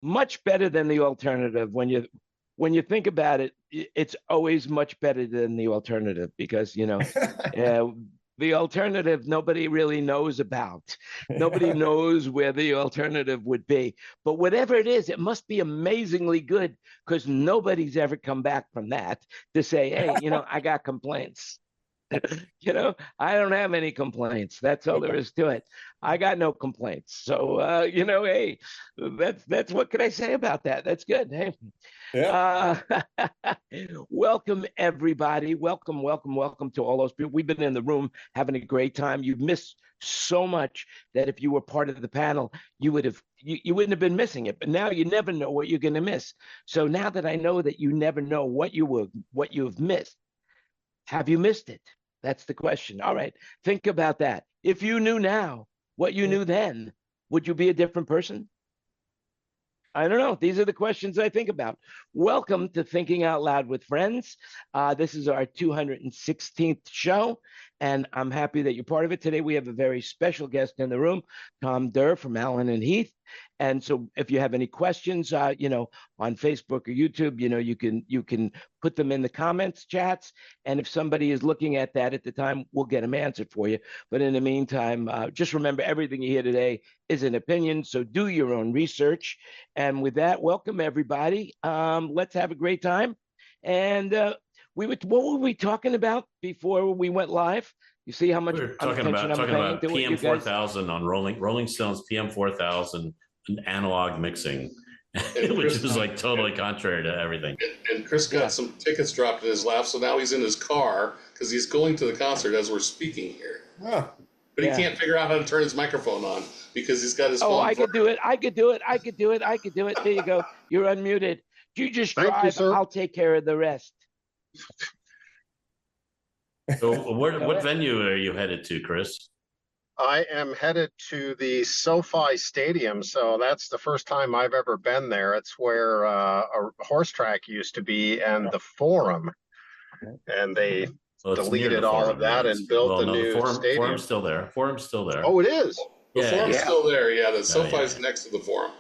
much better than the alternative. When you think about it, it's always much better than the alternative because uh, the alternative nobody really knows about. Nobody knows where the alternative would be. But whatever it is, it must be amazingly good because nobody's ever come back from that to say, hey, I got complaints. I don't have any complaints. That's all there is to it. I got no complaints. So, hey, that's what can I say about that? That's good. Hey, Yeah. uh, welcome everybody. Welcome to all those people. We've been in the room having a great time. You've missed so much that if you were part of the panel, you wouldn't have been missing it. But now you never know what you're going to miss. So now that I know that you never know what you've missed, have you missed it? That's the question. All right. Think about that. If you knew now what you knew then, would you be a different person? I don't know. These are the questions I think about. Welcome to Thinking Out Loud with Friends. This is our 216th show, and I'm happy that you're part of it. Today, we have a very special guest in the room, Tom Durr from Allen and Heath. And so, if you have any questions, on Facebook or YouTube, you can put them in the comments chats. And if somebody is looking at that at the time, we'll get them answered for you. But in the meantime, just remember everything you hear today is an opinion. So do your own research. And with that, welcome everybody. Let's have a great time. And what were we talking about before we went live? You see how much We were attention I'm talking paying about to what PM you guys. 4000 on Rolling Stones PM 4000 analog mixing, which is like totally contrary to everything. And Chris got some tickets dropped in his lap, so now he's in his car because he's going to the concert as we're speaking here. Huh. But he can't figure out how to turn his microphone on because he's got his phone. Oh, I could do it. I could do it. There you go. You're unmuted. You just drive. I'll take care of the rest. So what venue are you headed to, Chris? I am headed to the SoFi Stadium, so that's the first time I've ever been there. It's where a horse track used to be and the Forum, and they deleted all of that and built a new stadium. Forum's still there. Oh, it is? The Forum's still there, yeah. The SoFi's next to the Forum.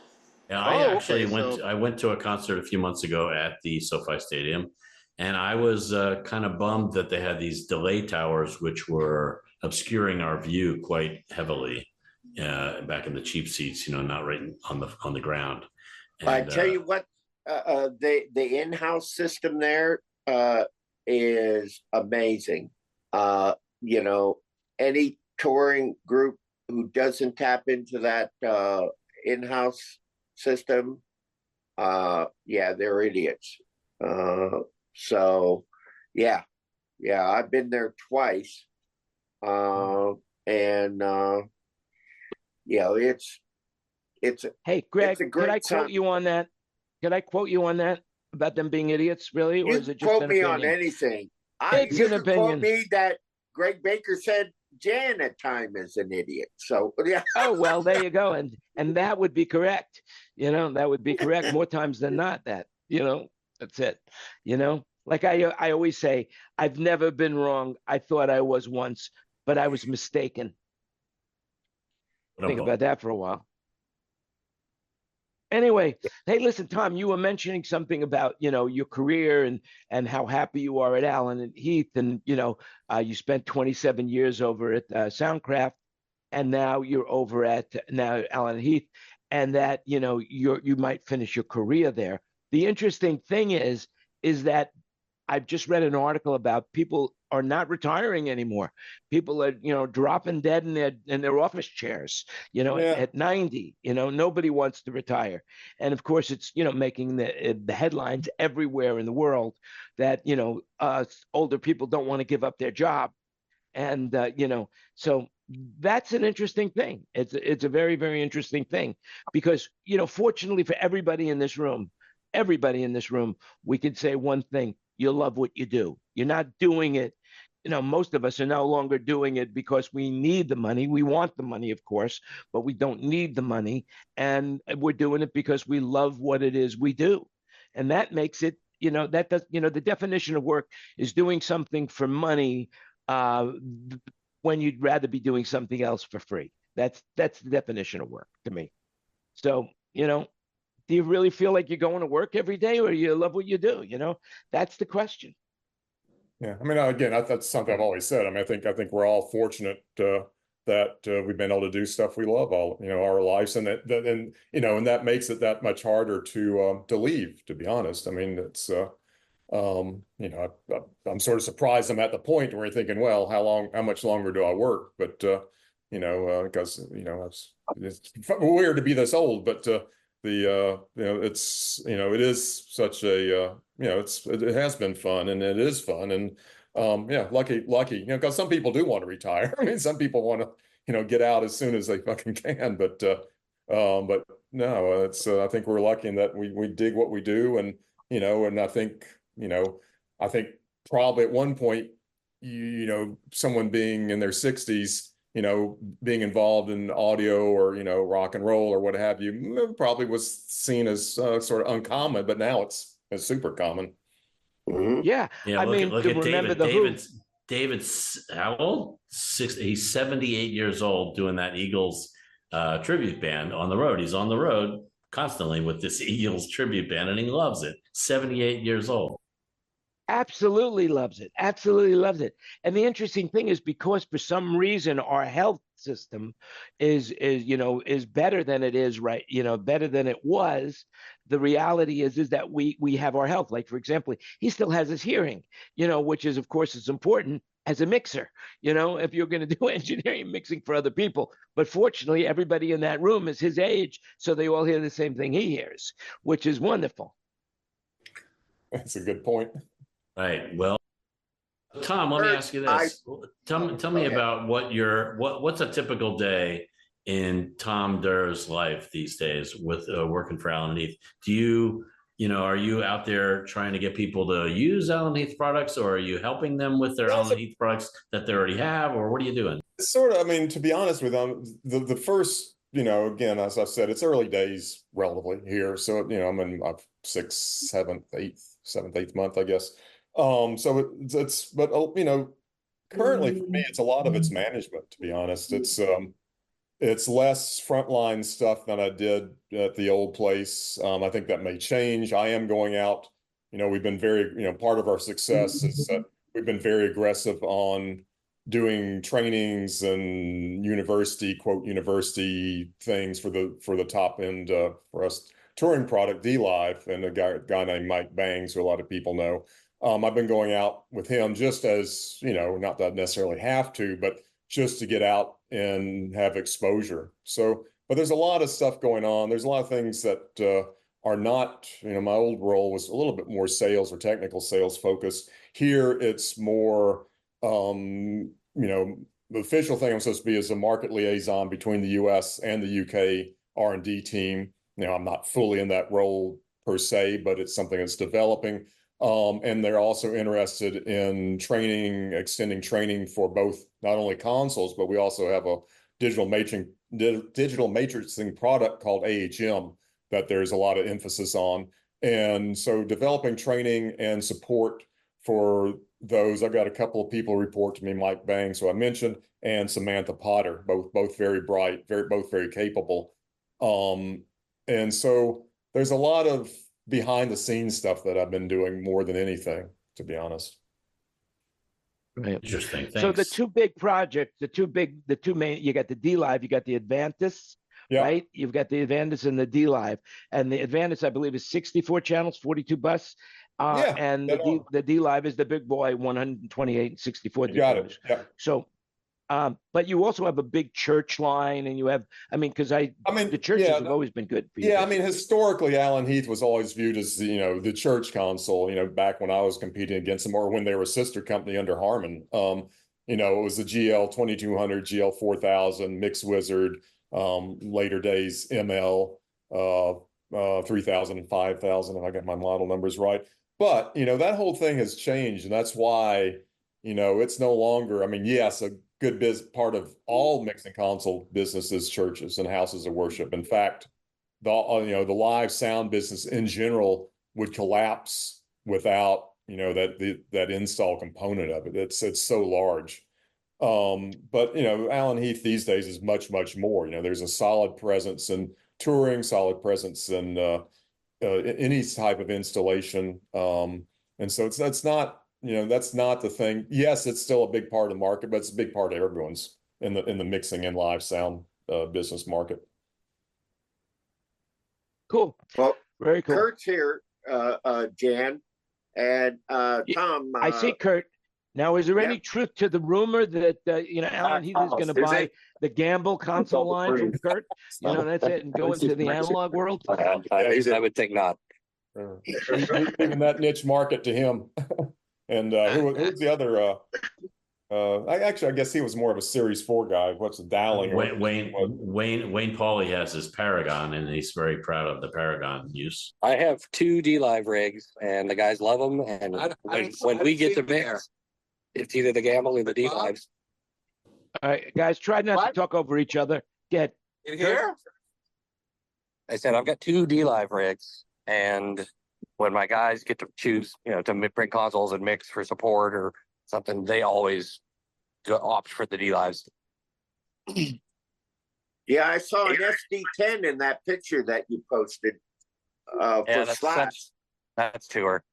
Yeah, I went to a concert a few months ago at the SoFi Stadium, and I was kind of bummed that they had these delay towers, which were obscuring our view quite heavily back in the cheap seats, not right on the ground. And, I tell you what, the in-house system there is amazing. Any touring group who doesn't tap into that in-house system, they're idiots. So, I've been there twice. It's hey, Greg, could I quote you on that? Could I quote you on that about them being idiots, really? Or is it just quote me opinion? on anything. It's an opinion. Quote me that Greg Baker said Jan at time is an idiot. So yeah. Oh well, there you go, and that would be correct. That would be correct more times than not. That's it. Like I always say, I've never been wrong. I thought I was once, but I was mistaken. Think about that for a while. Anyway, hey, listen, Tom, you were mentioning something about, your career and how happy you are at Allen and Heath. And, you spent 27 years over at Soundcraft, and now you're over at Allen and Heath, and that, you might finish your career there. The interesting thing is that I've just read an article about people are not retaring anymore. People are, dropping dead in their office chairs, at 90. Nobody wants to retire. And of course, it's, making the headlines everywhere in the world that, older people don't want to give up their job. And, so that's an interesting thing. It's a very, very interesting thing because, fortunately for everybody in this room, we can say one thing: you love what you do. You're not doing it. Most of us are no longer doing it because we need the money. We want the money, of course, but we don't need the money. And we're doing it because we love what it is we do. And that makes it, the definition of work is doing something for money when you'd rather be doing something else for free. That's the definition of work to me. So, do you really feel like you're going to work every day, or you love what you do? You know, that's the question. Yeah, I mean, again, that's something I've always said. I mean, I think we're all fortunate that we've been able to do stuff we love all, our lives, and and that makes it that much harder to leave. To be honest, I mean, it's I'm sort of surprised I'm at the point where you're thinking, well, how much longer do I work? But because it's weird to be this old, but it's it is such a it has been fun, and it is fun, and lucky, because some people do want to retire. I mean, some people want to get out as soon as they fucking can, but no, it's I think we're lucky in that we dig what we do, and and I think probably at one point, someone being in their 60s, being involved in audio or, rock and roll or what have you, probably was seen as sort of uncommon, but now it's super common. Mhm. Yeah. Yeah, I mean, look to at remember David. the David's how old? He's 78 years old doing that Eagles tribute band on the road. He's on the road constantly with this Eagles tribute band, and he loves it. 78 years old. absolutely loves it. Absolutely loves it. And the interesting thing is, because for some reason our health system is better than it is, right, better than it was. The reality is that we have our health. Like, for example, he still has his hearing, which is, of course, it's important as a mixer, if you're going to do engineering mixing for other people. But fortunately, everybody in that room is his age, so they all hear the same thing he hears, which is wonderful. That's a good point. Right. Well, Tom, let me ask you this. Tell me about what's a typical day in Tom Durr's life these days with working for Allen Heath. Do you, are you out there trying to get people to use Allen Heath products, or are you helping them with their Allen Heath products that they already have, or what are you doing? Sort of, I mean, to be honest with them, the first, again, as I said, it's early days relatively here. So, I'm in my sixth, seventh, eighth month, I guess. So but currently for me, it's a lot of it's management, to be honest. It's less frontline stuff than I did at the old place. I think that may change. I am going out, we've been very, part of our success is that we've been very aggressive on doing trainings and quote university things for the top end for us touring product D Live, and a guy named Mike Bangs, who a lot of people know. I've been going out with him just as, not that I necessarily have to, but just to get out and have exposure. So, but there's a lot of stuff going on. There's a lot of things that are not, my old role was a little bit more sales or technical sales focused. Here, it's more, the official thing I'm supposed to be is a market liaison between the US and the UK R&D team. I'm not fully in that role per se, but it's something that's developing. And they're also interested in extending training for both, not only consoles, but we also have a digital matrixing product called AHM that there's a lot of emphasis on. And so developing training and support for those, I've got a couple of people report to me, Mike Bangs, who I mentioned, and Samantha Potter, both very bright, both very capable. And so there's a lot of behind the scenes stuff that I've been doing more than anything, to be honest. Right. Interesting. Thanks. So the two big projects, the two main, you got the D Live, you got the Advantis, right? You've got the Advantis and the D Live, and the Advantis, I believe, is 64 channels, 42 bus. And the D Live is the big boy, 128 and 64. You got it. Yeah. So, but you also have a big church line, and you have, because the churches have always been good for you. Yeah, historically, Allen Heath was always viewed as the church console. Back when I was competing against them, or when they were a sister company under Harman. It was the GL 2200, GL 4000, Mix Wizard, later days ML 3000 and 5000, if I got my model numbers right. But that whole thing has changed, and that's why it's no longer. Yes, a good part of all mixing console businesses, churches and houses of worship. In fact, the live sound business in general would collapse without that install component of it. It's so large. But Allen Heath these days is much more. There's a solid presence in touring, solid presence in any type of installation. And so that's not, that's not the thing. Yes, it's still a big part of the market, but it's a big part of everyone's in the mixing and live sound business market. Cool. Well, Very cool. Kurt's here, Jan, and Tom. I see Kurt. Now, is there yeah. any truth to the rumor that Alan Heath is going to buy the Gamble console line from Kurt? That's it, and go into the analog world. I would think not. Even that niche market to him. And who's the other? I guess he was more of a Series 4 guy. What's the Dowling? Wayne Pauly has his Paragon, and he's very proud of the Paragon use. I have 2 D-Live rigs, and the guys love them. And when we get to mix, it's either the Gamble or the D-Lives. All right, guys, try not to talk over each other. Get here. I said I've got 2 D-Live rigs, and when my guys get to choose, to bring consoles and mix for support or something, they always opt for the D-Lives. Yeah, I saw an SD10 in that picture that you posted for Slaps. That's Tour.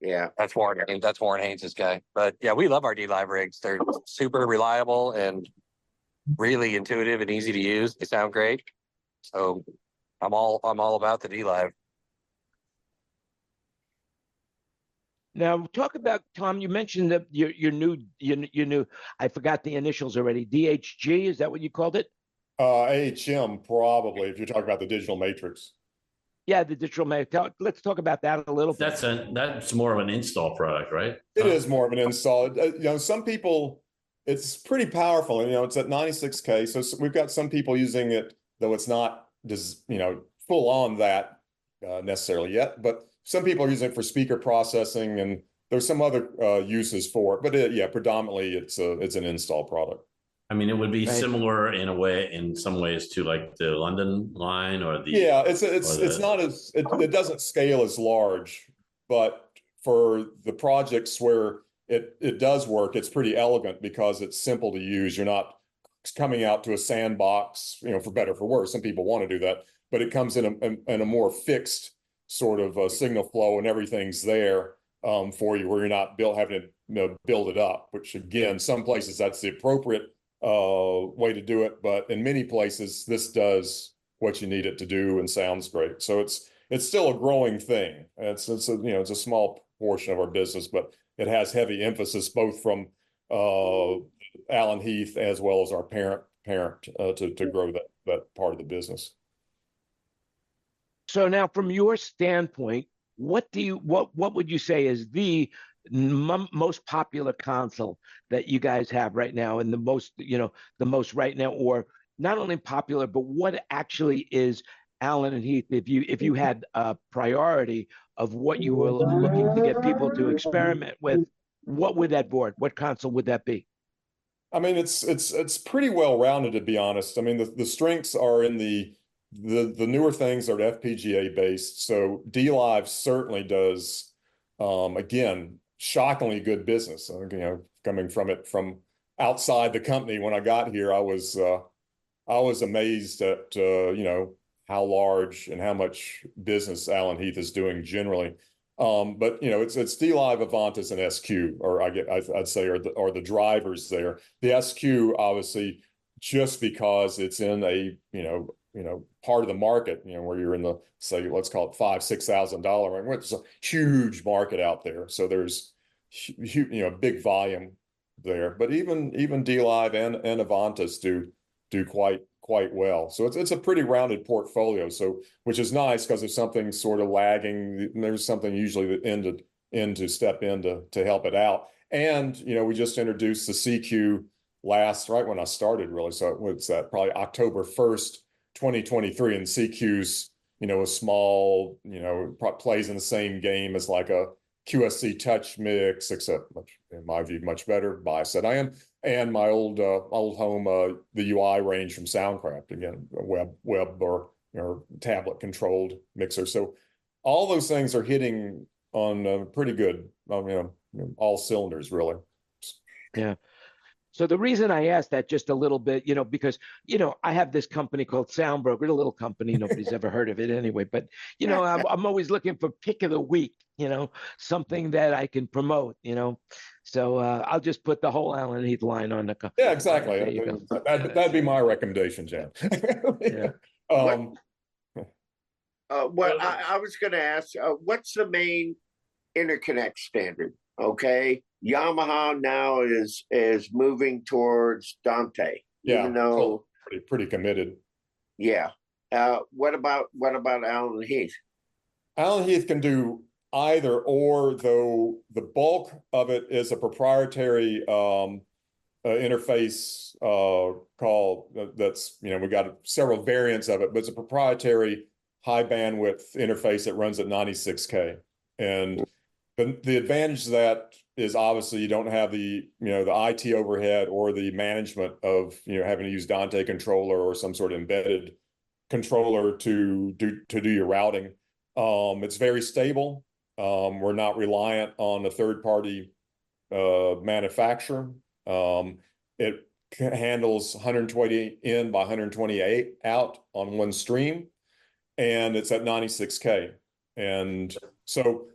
Yeah, that's Warren Haynes' guy. But yeah, we love our D-Live rigs. They're super reliable and really intuitive and easy to use. They sound great. So I'm all about the D-Live. Now, talk about, Tom, you mentioned that your new, I forgot the initials already. DHG, is that what you called it? AHM, probably, if you're talking about the digital matrix. Yeah, the digital matrix. Let's talk about that a little bit. That's more of an install product, right? It is more of an install. Some people, it's pretty powerful. It's at 96K. So we've got some people using it, though it's not, full on that necessarily yet. But some people are using it for speaker processing, and there's some other uses for it. But predominantly it's an install product. I mean, it would be similar in some ways to like the London line or the. Yeah, it's not as it doesn't scale as large, but for the projects where it does work, it's pretty elegant because it's simple to use. You're not coming out to a sandbox, for better or for worse. Some people want to do that, but it comes in a more fixed sort of signal flow, and everything's there for you, where you're not having to build it up. Which again, some places that's the appropriate way to do it, but in many places this does what you need it to do and sounds great. So it's still a growing thing. It's a small portion of our business, but it has heavy emphasis both from Alan Heath as well as our parent to grow that part of the business. So now, from your standpoint, what would you say is the most popular console that you guys have right now, and the most right now, or not only popular, but what actually is Alan and Heath? If you had a priority of what you were looking to get people to experiment with, what console would that be? I mean, it's pretty well rounded, to be honest. I mean, the strengths are in the newer things are FPGA based. So D-Live certainly does, again, shockingly good business. Coming from outside the company when I got here, I was amazed at how large and how much business Alan Heath is doing generally. But it's D-Live, Avantis, and SQ, or I'd say are the drivers there. The SQ obviously just because it's in a part of the market where you're in the, say, let's call it $5,000-$6,000 range, which is a huge market out there. So there's big volume there. But even D-Live and Avantis do quite well. So it's a pretty rounded portfolio. So which is nice, because if something's sort of lagging, there's something usually that to step in to help it out. And we just introduced the CQ right when I started, really. So what's that? Probably October 1st, 2023, and CQ's a small, plays in the same game as like a QSC touch mix, except in my view much better. Bias that I am. And my old home, the UI range from Soundcraft, again, web or tablet controlled mixer. So all those things are hitting on pretty good, all cylinders, really. Yeah. So the reason I asked that just a little bit, because, I have this company called Sound Broker, a little company, nobody's ever heard of it anyway, but, I'm always looking for pick of the week, something that I can promote, So I'll just put the whole Alan Heath line on the. Yeah, exactly. There you go. That'd be my recommendation, Jan. Yeah. I was going to ask, what's the main interconnect standard? Okay, Yamaha now is moving towards Dante. Yeah, even though pretty committed. Yeah. What about Alan Heath? Alan Heath can do either or, though the bulk of it is a proprietary interface called that's we got several variants of it, but it's a proprietary high bandwidth interface that runs at 96K. And the advantage of that is obviously you don't have the the IT overhead or the management of having to use Dante controller or some sort of embedded controller to do your routing. It's very stable. We're not reliant on a third party manufacturer. It handles 128 in by 128 out on one stream, and it's at 96K. And so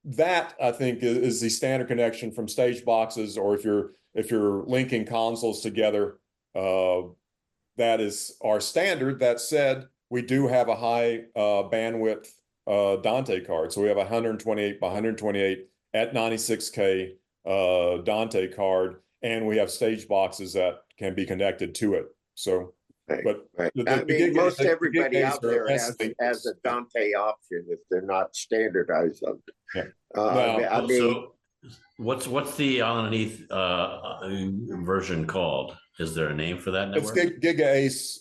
that, I think, is the standard connection from stage boxes, or if you're linking consoles together, that is our standard. That said, we do have a high bandwidth Dante card. So we have a 128 by 128 at 96K Dante card, and we have stage boxes that can be connected to it. So, but most everybody out there has a Dante option if they're not standardized on it. Yeah. So what's the Alan Heath version called? Is there a name for that network? It's Giga Ace.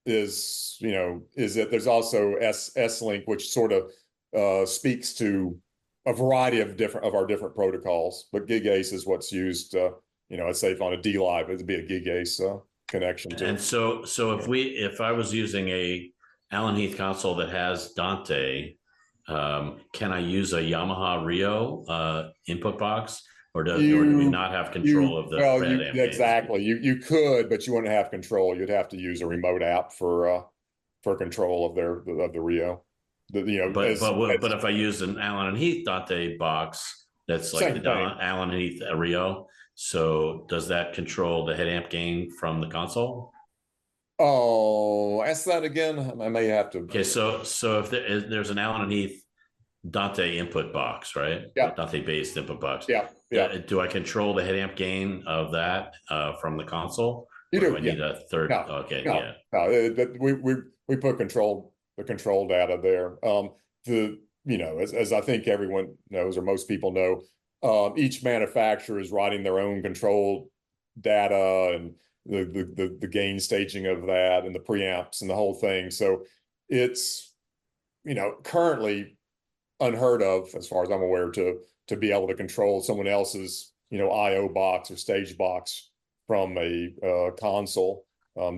Is that there's also S-Link, which sort of speaks to a variety of our different protocols, but Giga Ace is what's used. I'd say if on a D-Live, it'd be a Giga Ace connection to. And so if I was using a Alan Heath console that has Dante, can I use a Yamaha Rio input box, or do we not have control of the red amp? Exactly. You could, but you wouldn't have control. You'd have to use a remote app for control of the Rio. But if I use an Alan Heath Dante box, that's like the Alan Heath Rio. So does that control the head amp gain from the console? Oh, ask that again. I may have to. Okay, so if there's an Alan Heath Dante input box, right? Yeah. Dante based input box. Yeah. Do I control the head amp gain of that from the console? You do. I need a third. No, okay. No, yeah. No, we put the control data there. As I think everyone knows, or most people know, each manufacturer is writing their own control data and the gain staging of that and the preamps and the whole thing. So it's currently unheard of, as far as I'm aware, to be able to control someone else's IO box or stage box from a console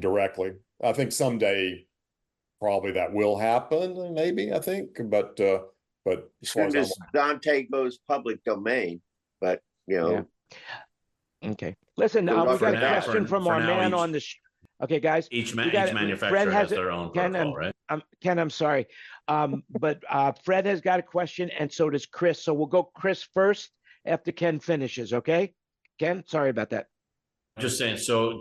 directly. I think someday probably that will happen, maybe, I think, but as soon as Dante goes public domain, but Yeah. Okay. Listen, we got a question from our man on the. Okay, guys. Each manufacturer has their own protocol, right? Ken, I'm sorry, but Fred has got a question, and so does Chris. So we'll go Chris first after Ken finishes. Okay, Ken. Sorry about that. Just saying. So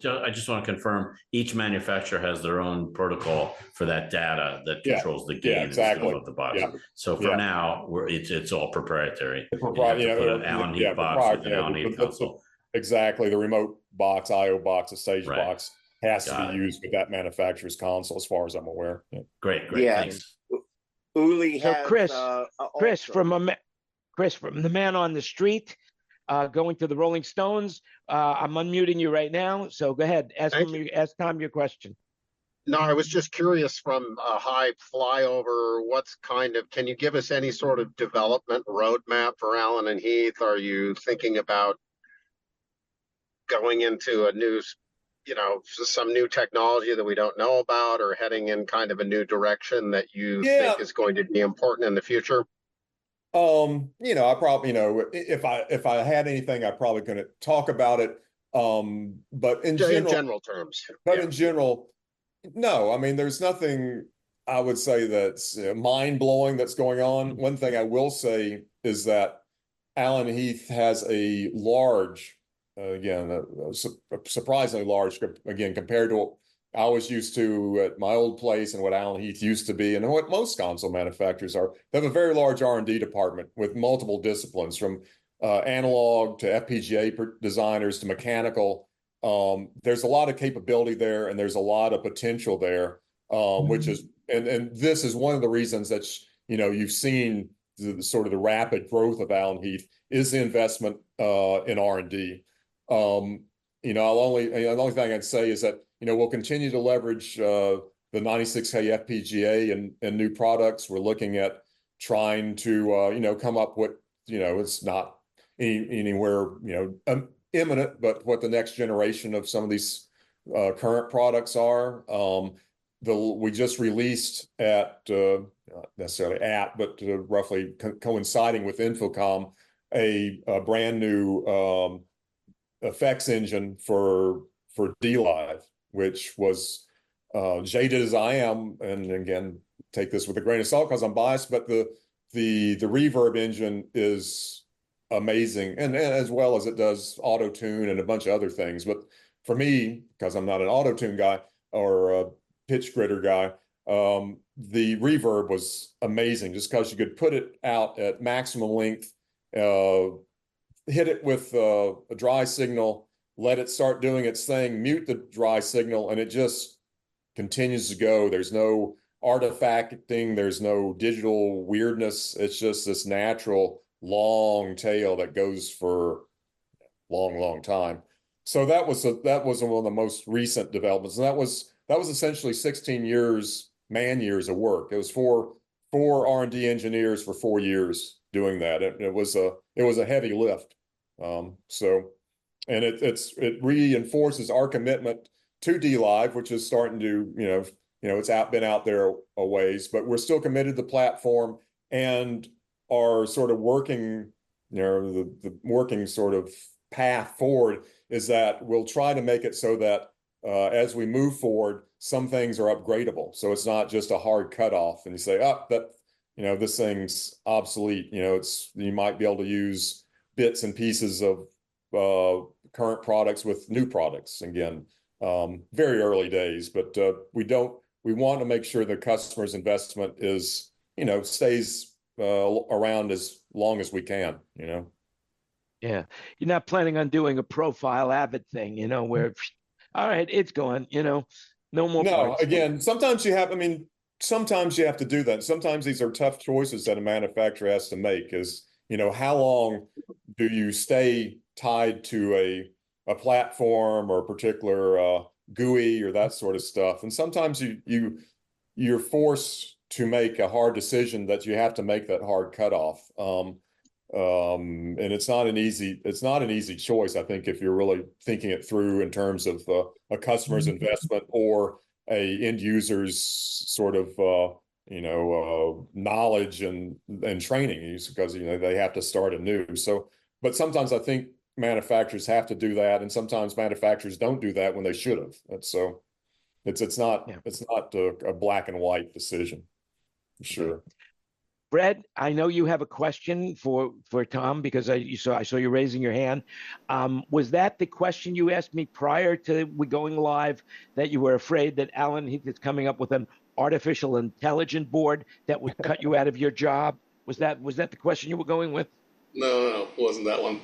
I just want to confirm each manufacturer has their own protocol for that data that controls the gain exactly. of the box. Yeah. So for now, it's all proprietary. Put an Alan Heath box with an Alan Heath console. Exactly. The remote box, IO box, a stage box has to be used with that manufacturer's console, as far as I'm aware. Yeah. Great. Thanks. Uli has, Chris from the man on the street. Going to the Rolling Stones. I'm unmuting you right now, so go ahead. Ask Tom your question. No, I was just curious, from a high flyover, can you give us any sort of development roadmap for Alan and Heath? Are you thinking about going into a new, some new technology that we don't know about, or heading in kind of a new direction that you think is going to be important in the future? I probably, if I had anything, I probably couldn't talk about it. But in general terms, in general, no, I mean, there's nothing I would say that's mind blowing that's going on. One thing I will say is that Allen Heath has a large, again, a surprisingly large, again, compared to what I was used to at my old place and what Allen Heath used to be, and what most console manufacturers are. They have a very large R&D department with multiple disciplines, from analog to FPGA designers to mechanical. There's a lot of capability there, and there's a lot of potential there, which is, and this is one of the reasons that you've seen the sort of the rapid growth of Allen Heath is the investment in R&D. The only thing I'd say is that we'll continue to leverage the 96K FPGA and new products. We're looking at trying to come up with it's not anywhere imminent, but what the next generation of some of these current products are. We just released not necessarily but roughly coinciding with Infocom, a brand new effects engine for DLive, which was jaded as I am, and again, take this with a grain of salt because I'm biased, but the reverb engine is amazing, and as well as it does auto tune and a bunch of other things. But for me, because I'm not an auto tune guy or a pitch gritter guy, the reverb was amazing just because you could put it out at maximum length, hit it with a dry signal, let it start doing its thing, mute the dry signal, and it just continues to go. There's no artifacting, there's no digital weirdness. It's just this natural long tail that goes for a long time. So that was one of the most recent developments, and that was essentially 16 man years of work. It was four R&D engineers for 4 years doing that. It was a heavy lift. And it reinforces our commitment to DLive, which is starting to it's been out there a ways, but we're still committed to the platform and are sort of working, the working sort of path forward is that we'll try to make it so that as we move forward, some things are upgradable. So it's not just a hard cutoff and you say, this thing's obsolete. You might be able to use bits and pieces of current products with new products. Again, very early days, but we want to make sure the customer's investment is, stays around as long as we can, Yeah. You're not planning on doing a profile Avid thing, where, all right, it's gone, no more parts. Again, sometimes you have to do that. Sometimes these are tough choices that a manufacturer has to make is, how long do you stay tied to a platform or a particular GUI or that sort of stuff. And sometimes you're forced to make a hard decision that you have to make that hard cutoff. And it's not an easy choice, I think, if you're really thinking it through in terms of a customer's investment or a end user's sort of knowledge and training, because they have to start anew. So, but sometimes I think manufacturers have to do that, and sometimes manufacturers don't do that when they should have. And so it's not a black and white decision. Sure. Brad, I know you have a question for Tom because I saw you raising your hand. Was that the question you asked me prior to we going live, that you were afraid that Allen Heath is coming up with an artificial intelligence board that would cut you out of your job? Was that the question you were going with? No, it wasn't that one.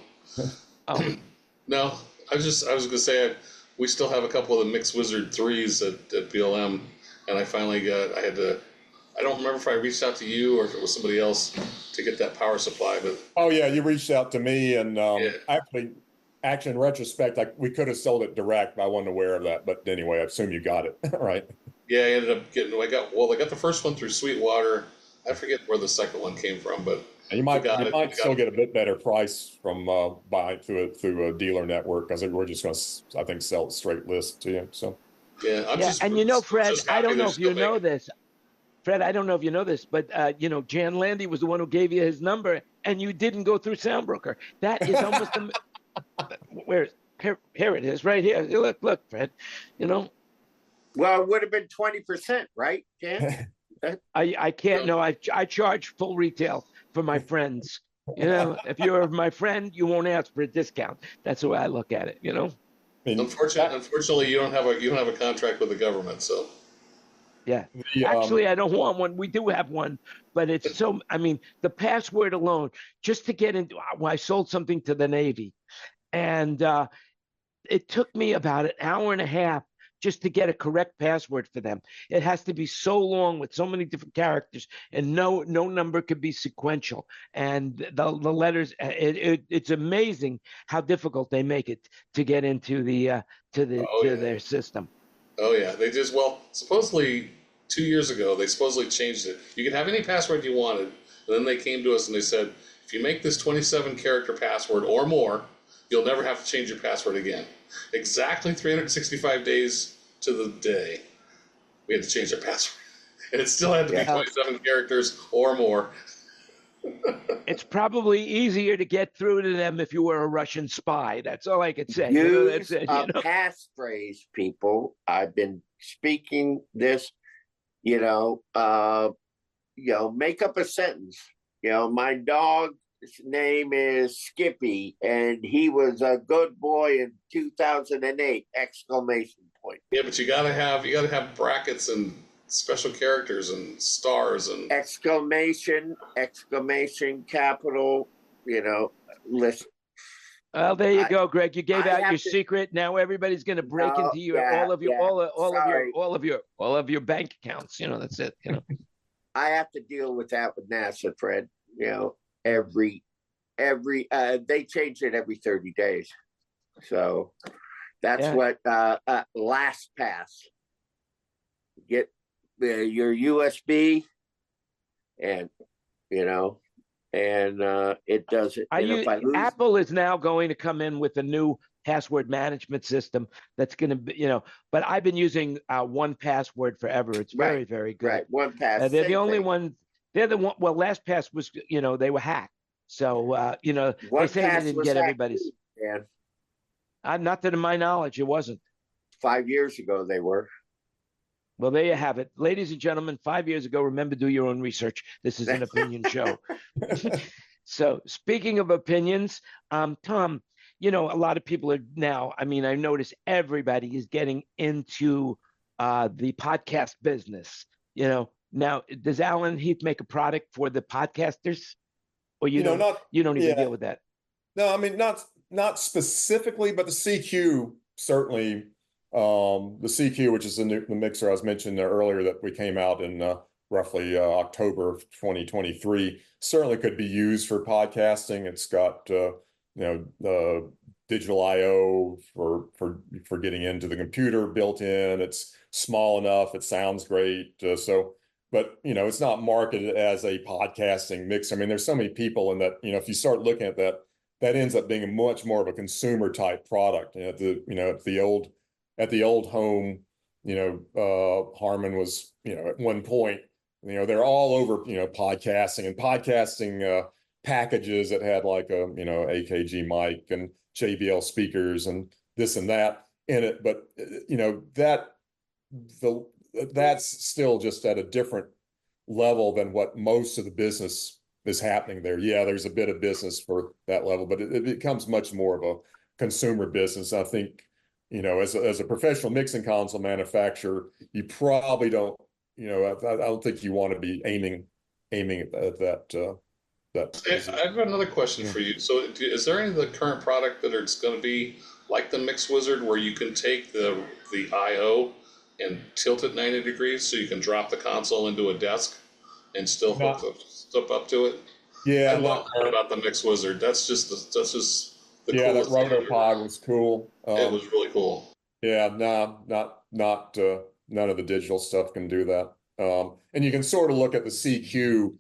No, I was going to say we still have a couple of the Mix Wizard 3s at BLM, and I don't remember if I reached out to you or if it was somebody else to get that power supply, but oh yeah, you reached out to me, and actually in retrospect, we could have sold it direct, but I wasn't aware of that. But anyway, I assume you got it right. Yeah, I ended up getting. I got the first one through Sweetwater. I forget where the second one came from, but you might still get a bit better price from buying through a dealer network, because we're just going to, I think, sell it straight list to you. So yeah, Fred, I don't know if you know this. Fred, I don't know if you know this, but Jan Landy was the one who gave you his number, and you didn't go through Soundbroker. That is almost here it is, right here. Look, Fred. Well, it would have been 20%, right, Jan? I can't. No, I charge full retail for my friends. If you're my friend, you won't ask for a discount. That's the way I look at it. Unfortunately, you don't have a contract with the government, so. Yeah. Actually, I don't want one. We do have one, but it's so, the password alone, just to get into, I sold something to the Navy, and it took me about an hour and a half just to get a correct password for them. It has to be so long with so many different characters, and no number could be sequential. And the letters, it's amazing how difficult they make it to get into their system. Oh yeah, supposedly 2 years ago they supposedly changed it. You could have any password you wanted, and then they came to us and they said, if you make this 27 character password or more, you'll never have to change your password again. Exactly 365 days to the day, we had to change our password, and it still had to be 27 characters or more. It's probably easier to get through to them if you were a Russian spy. That's all I could say. Use a passphrase, people. I've been speaking this. Make up a sentence. My dog's name is Skippy, and he was a good boy in 2008! Exclamation point. Yeah, but you gotta have brackets and special characters and stars and exclamation, capital, list. Well, there you go, Greg. You gave out your secret. Now everybody's going to break into all of your bank accounts. That's it. I have to deal with that with NASA, Fred. Every they change it every 30 days. So that's what LastPass. Get your USB, and it does it. Apple is now going to come in with a new password management system that's going to be, but I've been using 1Password forever. It's very, very good. Right, 1Pass. They're the only one. They're the one. Well, LastPass was, they were hacked. So, they say they didn't get everybody's. Not that in my knowledge, it wasn't. 5 years ago, they were. Well, there you have it. Ladies and gentlemen, 5 years ago, remember, do your own research. This is an opinion show. So speaking of opinions, Tom, a lot of people are now, I notice everybody is getting into the podcast business. Now, does Alan Heath make a product for the podcasters? Or you don't even deal with that? No, not specifically, but the CQ certainly. The CQ, which is the mixer I was mentioning earlier that we came out in roughly October of 2023, certainly could be used for podcasting. It's got digital I/O for getting into the computer built in. It's small enough. It sounds great. But it's not marketed as a podcasting mixer. There's so many people in that. If you start looking at that, that ends up being a much more of a consumer type product. At the old home, Harman was, at one point, they're all over, podcasting packages that had like a, AKG mic and JBL speakers and this and that in it. But, that's still just at a different level than what most of the business is happening there. Yeah, there's a bit of business for that level, but it becomes much more of a consumer business. I think, as a professional mixing console manufacturer, you probably don't, I don't think you want to be aiming at that. I've got another question for you. So is there any of the current product that it's going to be like the Mix Wizard, where you can take the I/O and tilt it 90 degrees so you can drop the console into a desk and still hook up to it? Yeah, I love that about the Mix Wizard. That's just the that RotoPod was cool. It was really cool. Yeah, no, not none of the digital stuff can do that. And you can sort of look at the CQ,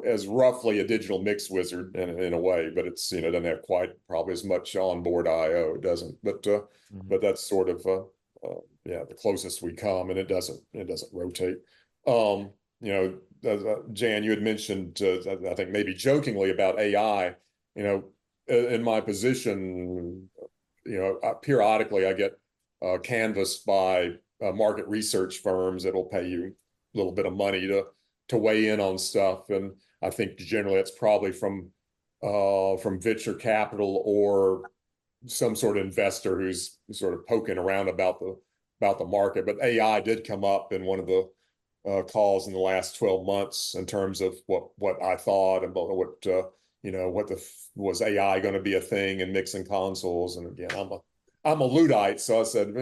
as roughly a digital mix wizard in a way, but it's doesn't have quite probably as much onboard I/O. It doesn't, but that's sort of the closest we come, and it doesn't rotate. Jan, you had mentioned, I think maybe jokingly about AI. In my position, periodically I get canvassed by market research firms that'll pay you a little bit of money to weigh in on stuff, and I think generally it's probably from venture capital or some sort of investor who's sort of poking around about the market. But AI did come up in one of the calls in the last 12 months in terms of what I thought about was AI going to be a thing in mixing consoles. And again, I'm a Luddite, so I said,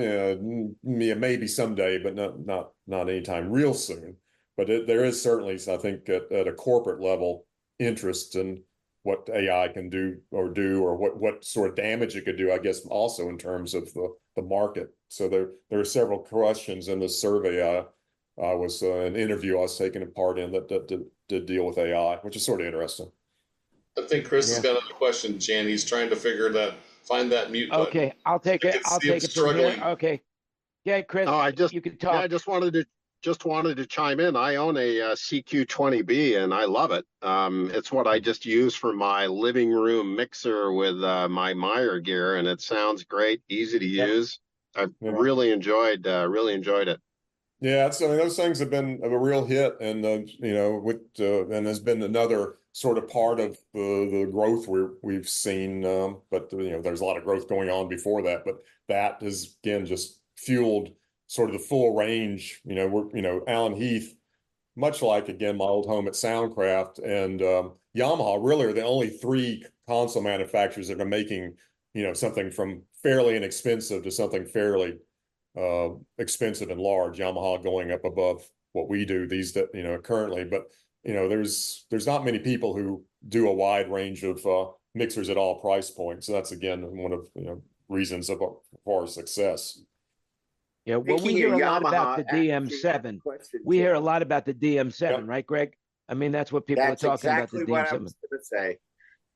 maybe someday, but not anytime real soon. But there is certainly, I think, at a corporate level, interest in what AI can do, or what sort of damage it could do, I guess, also in terms of the market. So there are several questions in this survey. I was an interview I was taking a part in that did deal with AI, which is sort of interesting. I think Chris has got another question, Jan. He's trying to find that mute button. Okay, I'll take it. I'll take it from here. Okay. Yeah, Chris, you can talk. Yeah, I just wanted to chime in. I own a CQ20B and I love it. It's what I just use for my living room mixer with my Meyer gear, and it sounds great, easy to use. I really enjoyed it. Yeah, so those things have been a real hit, and and there's been another sort of part of the growth we've seen. But there's a lot of growth going on before that, but that has again just fueled sort of the full range. Alan Heath, much like again my old home at Soundcraft and Yamaha, really are the only three console manufacturers that are making something from fairly inexpensive to something fairly expensive and large. Yamaha going up above what we do currently, but there's not many people who do a wide range of mixers at all price points. So that's again one of reasons of our success. Yeah, well, we hear a lot about the DM7. We hear a lot about the DM7, right, Greg? I mean, that's what people are talking about. The DM7. What I was going to say.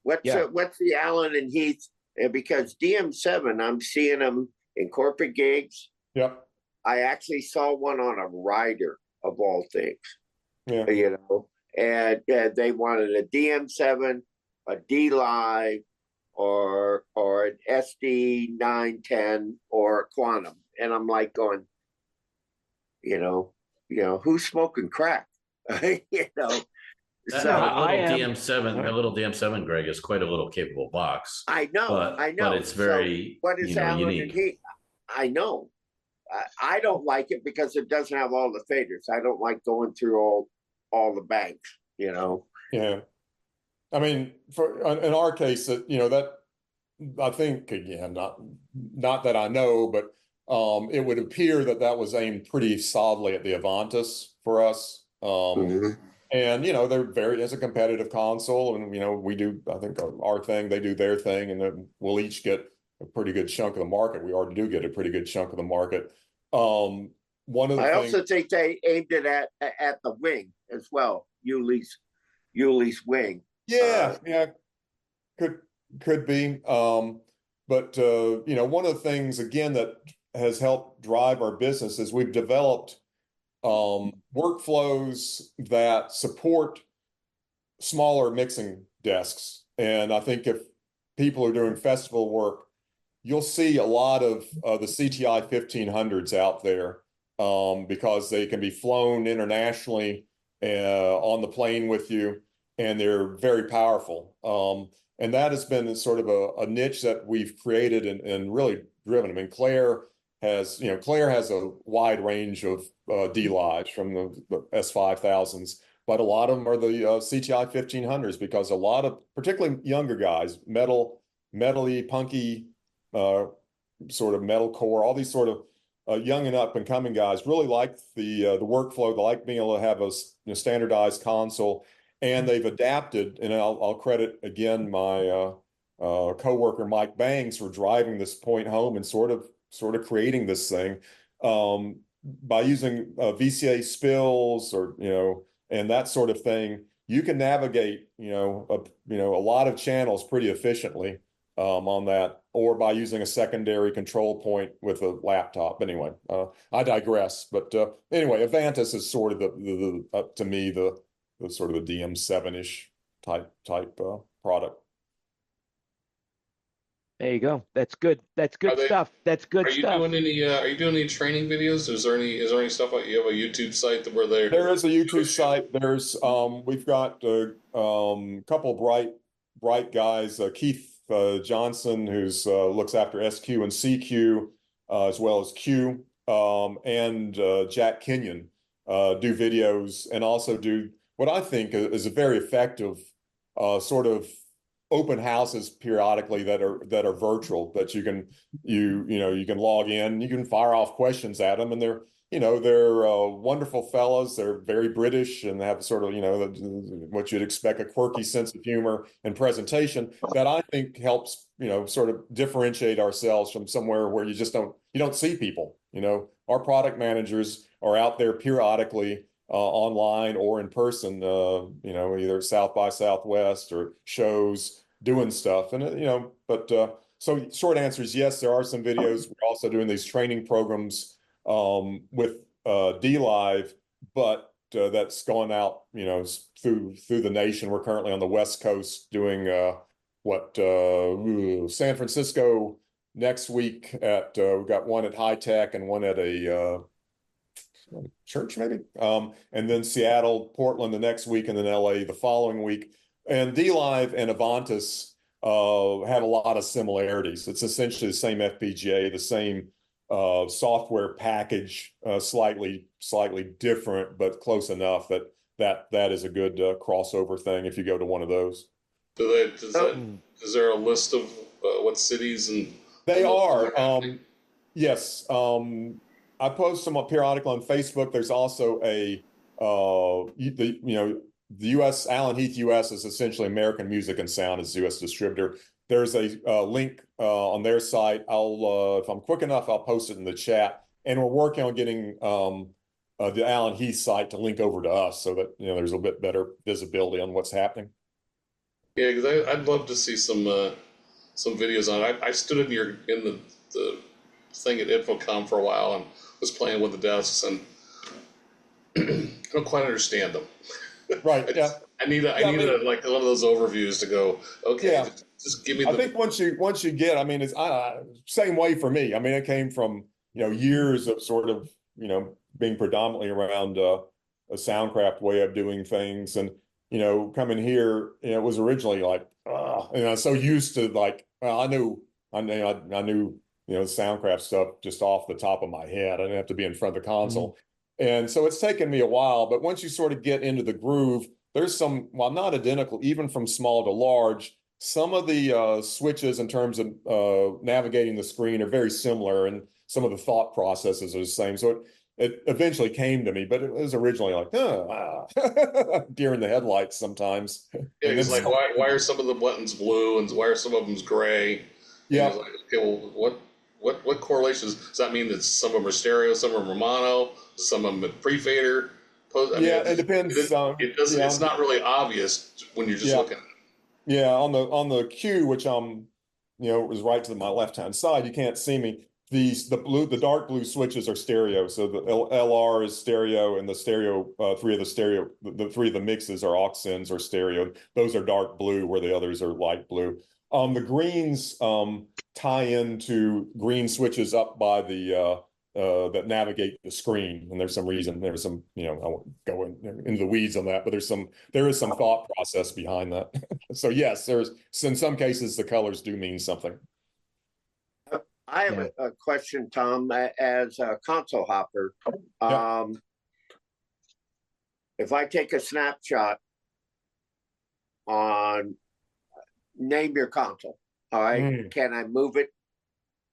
What's the Allen and Heath? Because DM7, I'm seeing them in corporate gigs. Yep. I actually saw one on a rider of all things. Yeah. And they wanted a DM7, a D Live, or an SD 910 or a Quantum. And I'm like going, who's smoking crack? That little DM7, Greg, is quite a little capable box. I know. But it's very, what is Allen unique. And Heath? I know. I don't like it because it doesn't have all the faders. I don't like going through all the banks, Yeah. I mean, in our case, that I think, again, not that I know, but it would appear that was aimed pretty solidly at the Avantis for us. And they're as a competitive console, and we do, I think, our thing, they do their thing, and then we'll each get a pretty good chunk of the market. We already do get a pretty good chunk of the market. One of the things, also think they aimed it at the wing as well. Yuli's wing. Yeah, could be. But one of the things again that has helped drive our business is we've developed workflows that support smaller mixing desks. And I think if people are doing festival work, you'll see a lot of the CTI 1500s out there because they can be flown internationally on the plane with you, and they're very powerful. And that has been sort of a niche that we've created and really driven. I mean, Claire has a wide range of D Lives from the S5000s, but a lot of them are the CTI 1500s because a lot of particularly younger guys, metally, punky, sort of metalcore, all these sort of young and up and coming guys really like the workflow. They like being able to have a standardized console, and they've adapted. And I'll credit again my coworker Mike Bangs for driving this point home and sort of creating this thing by using VCA spills or and that sort of thing. You can navigate a lot of channels pretty efficiently on that, or by using a secondary control point with a laptop. Anyway, I digress. But anyway, Avantis is sort of the to me the sort of the DM7-ish type product. There you go. That's good. That's good stuff. That's good stuff. Are you doing any training videos? Is there any stuff like you have a YouTube site where there is a YouTube site. There's we've got a couple bright guys, Keith Johnson, who's looks after SQ and CQ as well as Q, and Jack Kenyon do videos and also do what I think is a very effective sort of open houses periodically that are virtual, that you can log in, you can fire off questions at them, and they're wonderful fellows. They're very British and have sort of what you'd expect, a quirky sense of humor and presentation that I think helps sort of differentiate ourselves from somewhere where you don't see people. Our product managers are out there periodically online or in person, either South by Southwest or shows doing stuff. And, so short answer is yes, there are some videos. We're also doing these training programs with DLive, but that's going out, through the nation. We're currently on the West Coast doing San Francisco next week we've got one at High Tech and one at a church maybe, and then Seattle, Portland the next week, and then LA the following week. And DLive and Avantis have a lot of similarities. It's essentially the same FPGA, the same software package, slightly different, but close enough that is a good crossover thing if you go to one of those. Is there a list of what cities and they are? Yes. I post them periodically on Facebook. There's also the U.S. Alan Heath U.S. is essentially American Music and Sound as U.S. distributor. There's a link on their site. If I'm quick enough, I'll post it in the chat. And we're working on getting the Alan Heath site to link over to us so that there's a bit better visibility on what's happening. Yeah, because I'd love to see some videos on it. I stood in the thing at InfoComm for a while and was playing with the desks, and I don't quite understand them. Right. I need like one of those overviews to go, okay, yeah. Just give me I think once you get, I mean, it's same way for me. I mean, it came from, years of sort of, being predominantly around a Soundcraft way of doing things. And, coming here, it was originally like, and I was so used to like, I knew, Soundcraft stuff just off the top of my head. I didn't have to be in front of the console. Mm-hmm. And so it's taken me a while, but once you sort of get into the groove, there's some, while not identical, even from small to large, some of the switches in terms of navigating the screen are very similar, and some of the thought processes are the same. So it eventually came to me, but it was originally like, deer in the headlights sometimes. Yeah, it's like, why are some of the buttons blue and why are some of them gray? Yeah. Like, okay, well, what correlations? Does that mean that some of them are stereo, some of them are mono, some of them are pre-fader? It depends. It's not really obvious when you're just looking at it. Yeah, on the Q, which was right to my left-hand side, you can't see me. The dark blue switches are stereo, so the LR is stereo, and the stereo three of the mixes are aux sends or stereo. Those are dark blue, where the others are light blue. The greens tie into green switches up by the that navigate the screen, and there's some I won't go into the weeds on that, but there is some thought process behind that. So yes, in some cases the colors do mean something. I have a question, Tom, as a console hopper. If I take a snapshot on name your console, all right, can I move it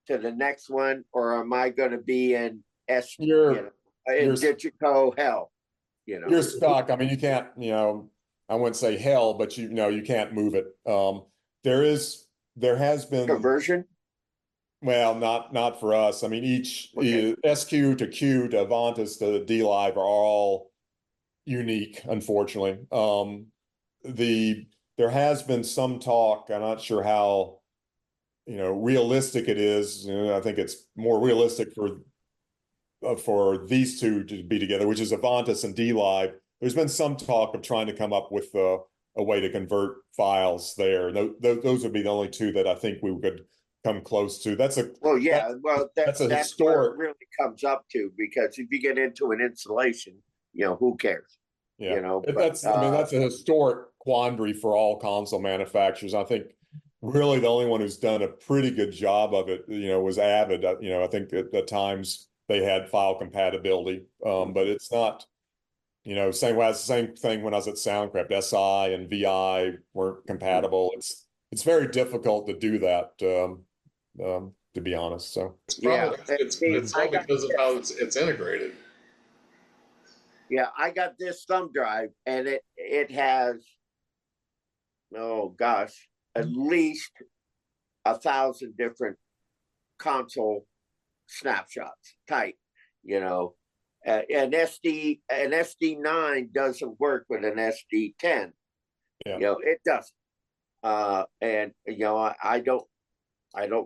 to the next one, or am I going to be in Digico hell? You're stuck. I mean, you can't. I wouldn't say hell, but you can't move it. There has been conversion. Well, not for us. I mean, each SQ to Q to Avantis to DLive are all unique, unfortunately. There has been some talk. I'm not sure how realistic it is. I think it's more realistic for these two to be together, which is Avantis and DLive. There's been some talk of trying to come up with a way to convert files there. Those would be the only two that I think we could come close to. That's a that's where it really comes up to, because if you get into an installation, who cares? Yeah, that's a historic quandary for all console manufacturers. I think really the only one who's done a pretty good job of it, was Avid. I think at times they had file compatibility, but it's not, same thing when I was at Soundcraft. SI and VI weren't compatible. It's very difficult to do that, to be honest. So it's all because of how it's integrated. Yeah, I got this thumb drive, and it has, at least 1,000 different console snapshots type. An SD9 doesn't work with an SD10. Yeah. It doesn't. And I don't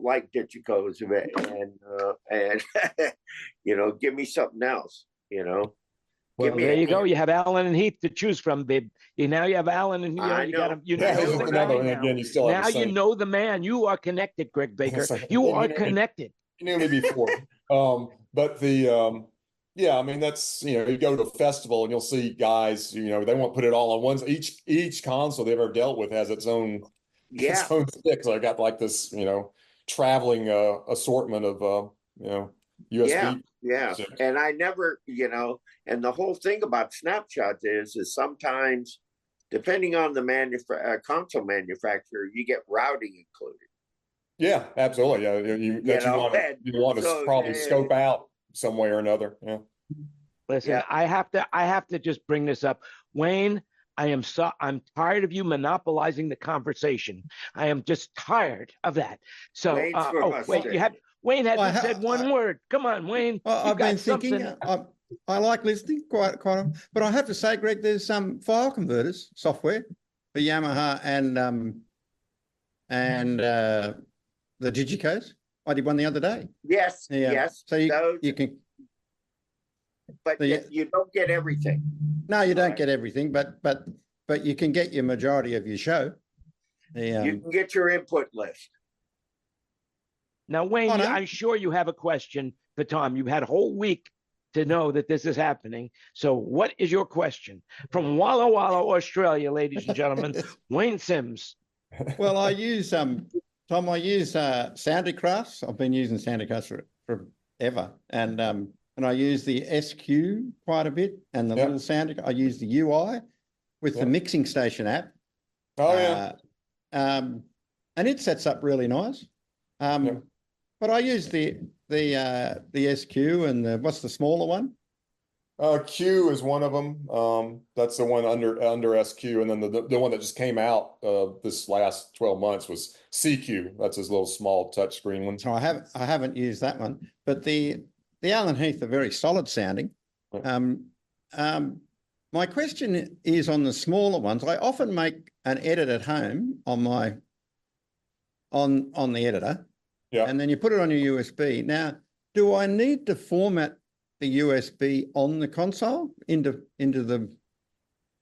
like Digicos and give me something else. Well, there you go. You have Alan and Heath to choose from, babe. Now you have Alan and I know. You know the guy now. Again, you still have you know the man. You are connected, Greg Baker. You are connected. You knew me before. But that's, you go to a festival and you'll see guys, they won't put it all on one. Each console they've ever dealt with has its own stick. So I got like this, traveling assortment of USB. Yeah. And I never, and the whole thing about snapshots is sometimes, depending on the console manufacturer, you get routing included. Yeah, absolutely. Yeah, you want to probably scope out some way or another. Yeah. Listen, I have to just bring this up, Wayne. I'm tired of you monopolizing the conversation. I am just tired of that. So, Wayne hasn't said one word. Come on, Wayne. I've been thinking. I like listening quite, but I have to say, Greg, there's some file converters software for Yamaha and the Digicos. I did one the other day. Yes, yes. So you can, but you don't get everything. No, you don't get everything, but you can get your majority of your show. You can get your input list. Now, Wayne, I'm sure you have a question for Tom. You've had a whole week to know that this is happening. So what is your question? From Walla Walla, Australia, ladies and gentlemen, Wayne Sims. Well, I use, Tom, Soundicrafts. I've been using Soundicrafts forever. And I use the SQ quite a bit, and the little Soundicraft. I use the UI with the Mixing Station app. Oh, yeah. And it sets up really nice. But I use the SQ and what's the smaller one? Q is one of them. That's the one under SQ, and then the one that just came out this last 12 months was CQ. That's his little small touchscreen one. So I haven't used that one, but the Allen Heath are very solid sounding. My question is on the smaller ones. I often make an edit at home on the editor. Yeah. And then you put it on your USB. Now, do I need to format the USB on the console into the?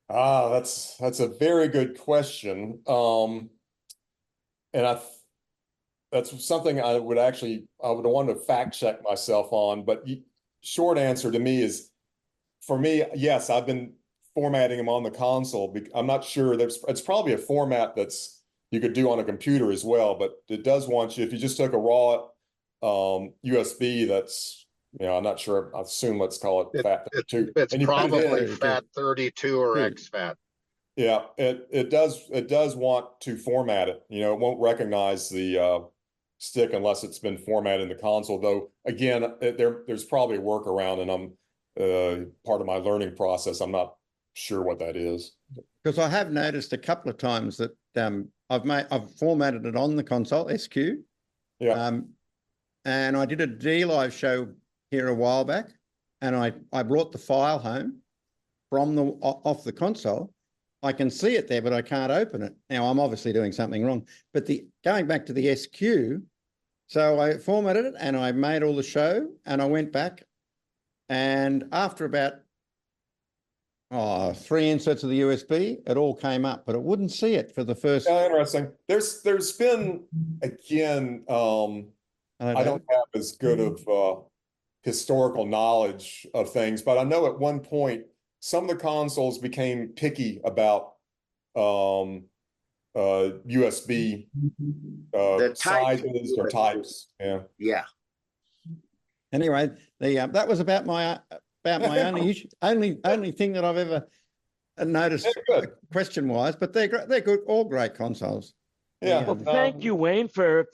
That's a very good question. And that's something I would want to fact check myself on. But short answer to me is, for me, yes, I've been formatting them on the console. I'm not sure. It's probably a format that's you could do on a computer as well, but it does want you, if you just took a raw USB that's, I'm not sure, I assume let's call it FAT32. It's probably FAT32 or exFAT. Yeah, it does want to format it. It won't recognize the stick unless it's been formatted in the console, though, again, there's probably a workaround, and I'm part of my learning process. I'm not sure what that is. Because I have noticed a couple of times that I've formatted it on the console, SQ. Yeah. And I did a DLive show here a while back, and I brought the file home from off the console. I can see it there, but I can't open it. Now I'm obviously doing something wrong. But going back to the SQ, So I formatted it and I made all the show and I went back, and after about 3 inserts of the USB, it all came up, but it wouldn't see it for the first. Interesting. There's been, again, I don't have as good of historical knowledge of things, but I know at one point some of the consoles became picky about USB sizes or types. Yeah. Yeah. Anyway, that was about my only thing that I've ever noticed question wise, but they're good, all great consoles. Yeah. Well, thank you, Wayne, for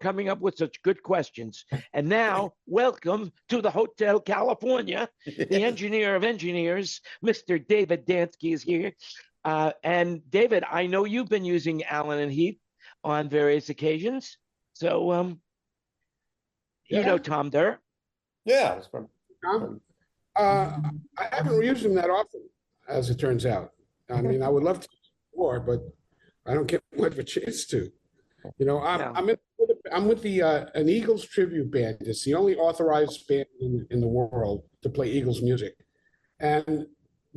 coming up with such good questions. And now, welcome to the Hotel California. The engineer of engineers, Mr. David Dansky, is here. And David, I know you've been using Alan and Heath on various occasions. So, you know Tom Durr. Yeah. I haven't used them that often, as it turns out. I mean, I would love to use more, but I don't get much of a chance to. You know, I'm with the an Eagles tribute band. It's the only authorized band in the world to play Eagles music, and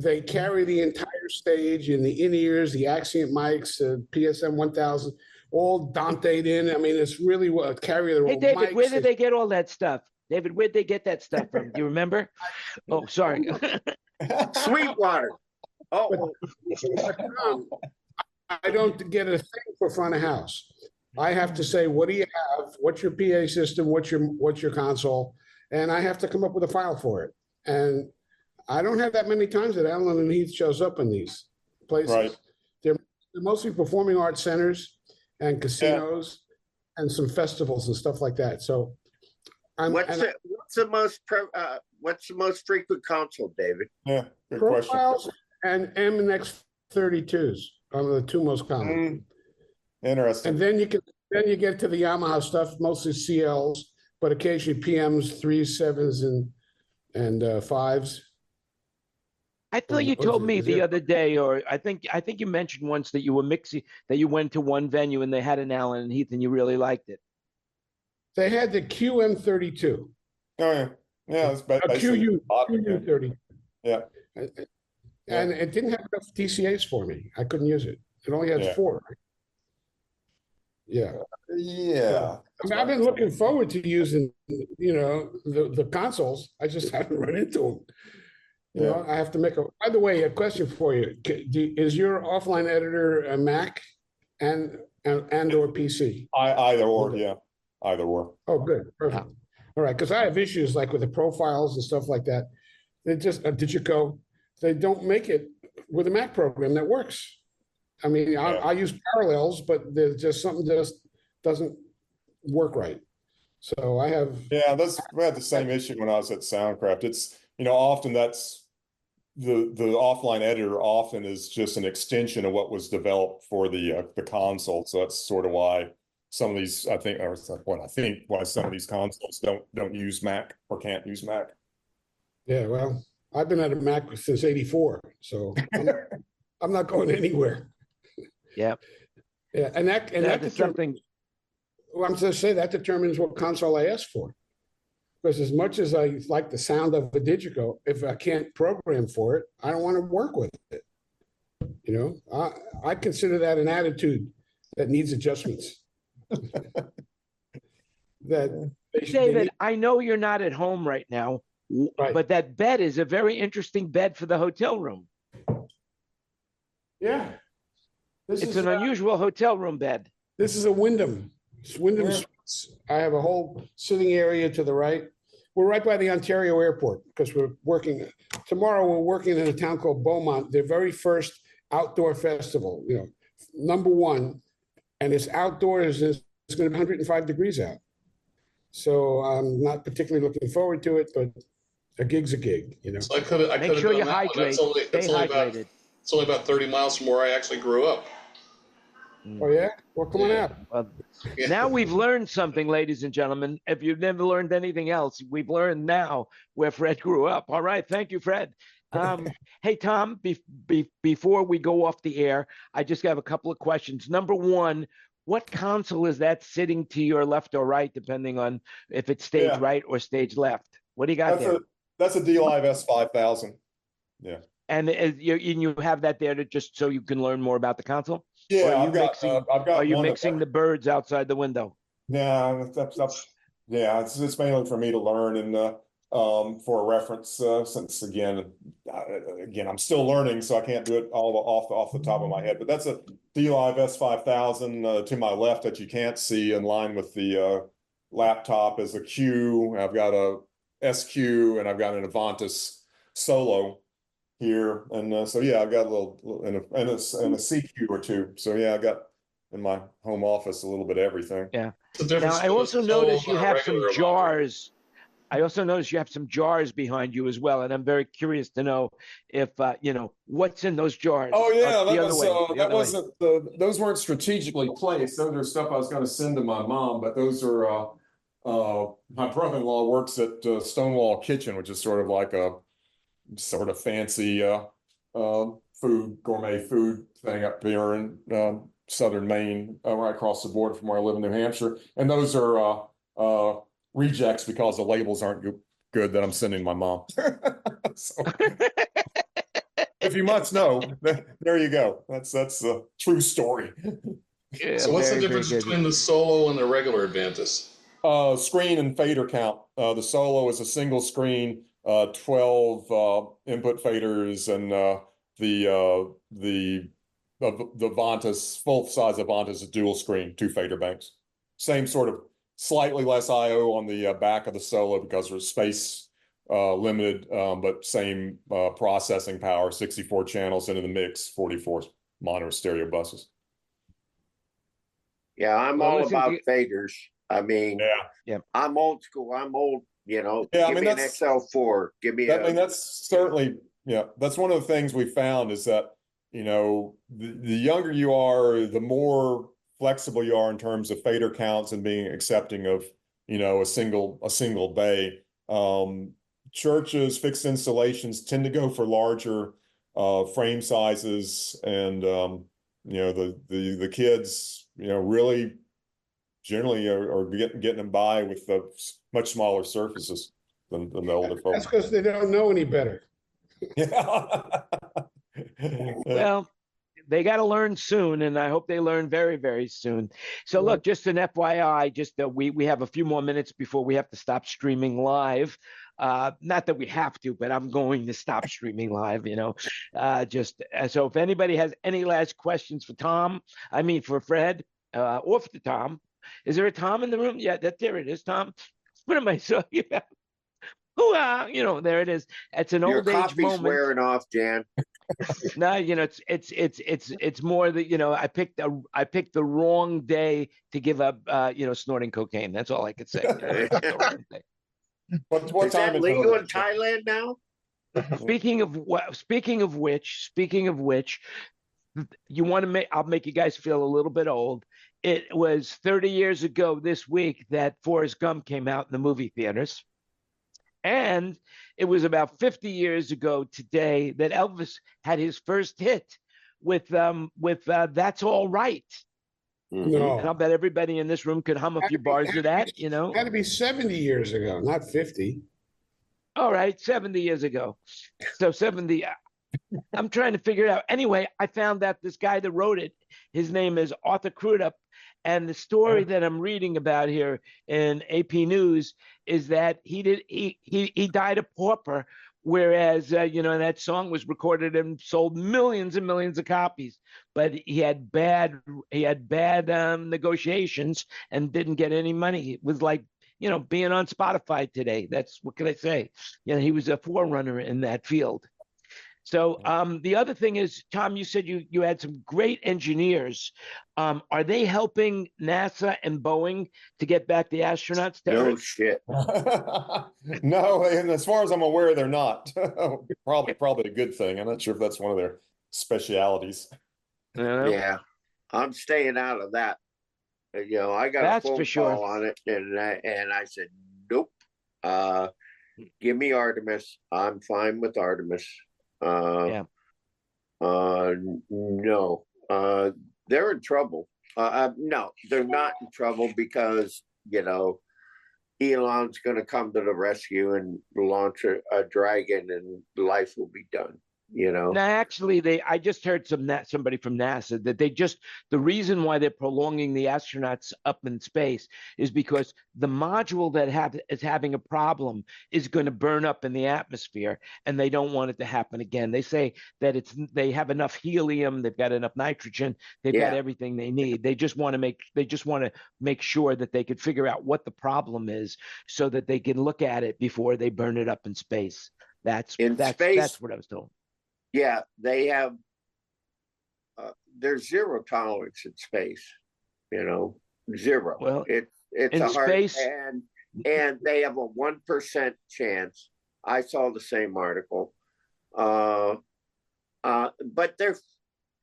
they carry the entire stage in the in-ears, the Accent mics, the PSM 1000, all Dante'd in. I mean, it's really what carry their own David, mics. where did they get all that stuff? David, where'd they get that stuff from? Do you remember? Oh, sorry. Sweetwater. Oh, I don't get a thing for front of house. I have to say, what do you have? What's your PA system? What's your console? And I have to come up with a file for it. And I don't have that many times that Alan and Heath shows up in these places. Right. They're mostly performing arts centers and casinos and some festivals and stuff like that. So what's the most frequent console, David? Yeah, good Profiles question. and MNX32s are the two most common. Interesting. And then you get to the Yamaha stuff, mostly CLs, but occasionally PMs, 3s, 7s, and 5s. I thought you told me the other day, or I think you mentioned once that you were mixing, that you went to one venue and they had an Alan and Heath and you really liked it. They had the QM32. Oh yeah, yeah. It's QU30. Yeah. And it didn't have enough DCAs for me. I couldn't use it. It only had 4. Yeah. Yeah. I mean, I've been looking forward to using, the consoles. I just haven't run into them. You know, I have to make by the way, a question for you. Is your offline editor a Mac and or PC? Either or, yeah. Either or. Oh, good. Perfect. All right. Because I have issues like with the profiles and stuff like that. They just, Digico, they don't make it with a Mac program that works. I mean, I use Parallels, but there's just something just doesn't work right. So I have. Yeah, we had the same issue when I was at Soundcraft. It's, often that's the offline editor often is just an extension of what was developed for the console. So that's sort of why some of these, why some of these consoles don't use Mac or can't use Mac. Yeah, well, I've been at a Mac since '84, so I'm not going anywhere. Yeah. Yeah, and that's something. Well, I'm going to say that determines what console I ask for. Because as much as I like the sound of a Digico, if I can't program for it, I don't want to work with it. I consider that an attitude that needs adjustments. David, I know you're not at home right now, but that bed is a very interesting bed for the hotel room. Yeah. It's an unusual hotel room bed. This is a Wyndham. It's Wyndham Suites. I have a whole sitting area to the right. We're right by the Ontario airport because tomorrow we're working in a town called Beaumont, their very first outdoor festival, #1. And it's outdoors, it's going to be 105 degrees out. So I'm not particularly looking forward to it, but a gig's a gig, So I could have Make sure you hydrate. Stay hydrated. It's only about 30 miles from where I actually grew up. Oh, yeah? Well, come on out. Well, now we've learned something, ladies and gentlemen. If you've never learned anything else, we've learned now where Fred grew up. All right. Thank you, Fred. Hey, Tom, before we go off the air, I just have a couple of questions. Number one, what console is that sitting to your left or right, depending on if it's stage right or stage left? What do you got there? That's a D-Live S5000. Yeah. And you have that there to just so you can learn more about the console? Yeah, I've got. Are you mixing the birds outside the window? Yeah, it's mainly for me to learn and for a reference. Since again, I'm still learning, so I can't do it all off the top of my head. But that's a D-Live S5000 to my left that you can't see in line with the laptop is a Q. I've got a SQ and I've got an Avantis Solo here, and so yeah, I've got a little and a CQ or two. So yeah, I got in my home office a little bit of everything. Yeah. Now I also noticed you have some jars. I also noticed you have some jars behind you as well, and I'm very curious to know if what's in those jars. Oh yeah, that wasn't those weren't strategically placed. Those are stuff I was going to send to my mom, but those are my brother-in-law works at Stonewall Kitchen, which is sort of like a sort of fancy gourmet food thing up here in southern Maine, right across the border from where I live in New Hampshire. And those are rejects because the labels aren't good that I'm sending my mom. So, if you must know, there you go. That's a true story. Yeah, so what's the difference between the Solo and the regular Avantis? Screen and fader count. The Solo is a single screen, 12 input faders, and the Avantis, full size Avantis is dual screen, 2 fader banks. Same sort of slightly less I/O on the back of the Solo because there's space limited, but same processing power, 64 channels into the mix, 44 mono stereo buses. Yeah, I'm all about faders. I mean, yeah, I'm old school. I'm old, Yeah, give me an XL4. Give me that's certainly, that's one of the things we found is that, the younger you are, the more flexible you are in terms of fader counts and being accepting of, a single bay. Churches, fixed installations tend to go for larger frame sizes, and the kids, really generally are getting them by with the much smaller surfaces than the older folks. That's because they don't know any better. Yeah. Well, they got to learn soon, and I hope they learn very, very soon. So, look, just an FYI, just that we have a few more minutes before we have to stop streaming live. Not that we have to, but I'm going to stop streaming live. Just so if anybody has any last questions for Tom, for Fred, or for Tom, is there a Tom in the room? Yeah, there it is, Tom. What am I talking about? There it is. It's an old age moment. Wearing off, Jan. No, it's more that I picked the wrong day to give up snorting cocaine. That's all I could say. What is that legal in Thailand now? Speaking of which, I'll make you guys feel a little bit old. It was 30 years ago this week that Forrest Gump came out in the movie theaters. And it was about 50 years ago today that Elvis had his first hit with That's All Right. No. And I'll bet everybody in this room could hum a few bars of that, It had to be 70 years ago, not 50. All right, 70 years ago. So 70. I'm trying to figure it out. Anyway, I found that this guy that wrote it, his name is Arthur Crudup. And the story that I'm reading about here in AP News is that he died a pauper, whereas that song was recorded and sold millions and millions of copies, but he had bad negotiations and didn't get any money. It was like being on Spotify today. That's what can I say? He was a forerunner in that field. So the other thing is, Tom, you said you had some great engineers. Are they helping NASA and Boeing to get back the astronauts to No Earth? shit. No, and as far as I'm aware, they're not. Probably a good thing. I'm not sure if that's one of their specialities. Yeah, I'm staying out of that. I got a phone call on it, and I said, nope. Give me Artemis. I'm fine with Artemis. No, they're in trouble. No, they're not in trouble because, Elon's going to come to the rescue and launch a Dragon, and life will be done. No, actually, I just heard somebody from NASA that the reason why they're prolonging the astronauts up in space is because the module that is having a problem is going to burn up in the atmosphere, and they don't want it to happen again. They say that they have enough helium, they've got enough nitrogen, they've got everything they need. They just want to make sure that they could figure out what the problem is, so that they can look at it before they burn it up in space. That's what I was told. Yeah, they have. There's zero tolerance in space. Zero. Well, it's a hard space, and they have a 1% chance. I saw the same article. But they're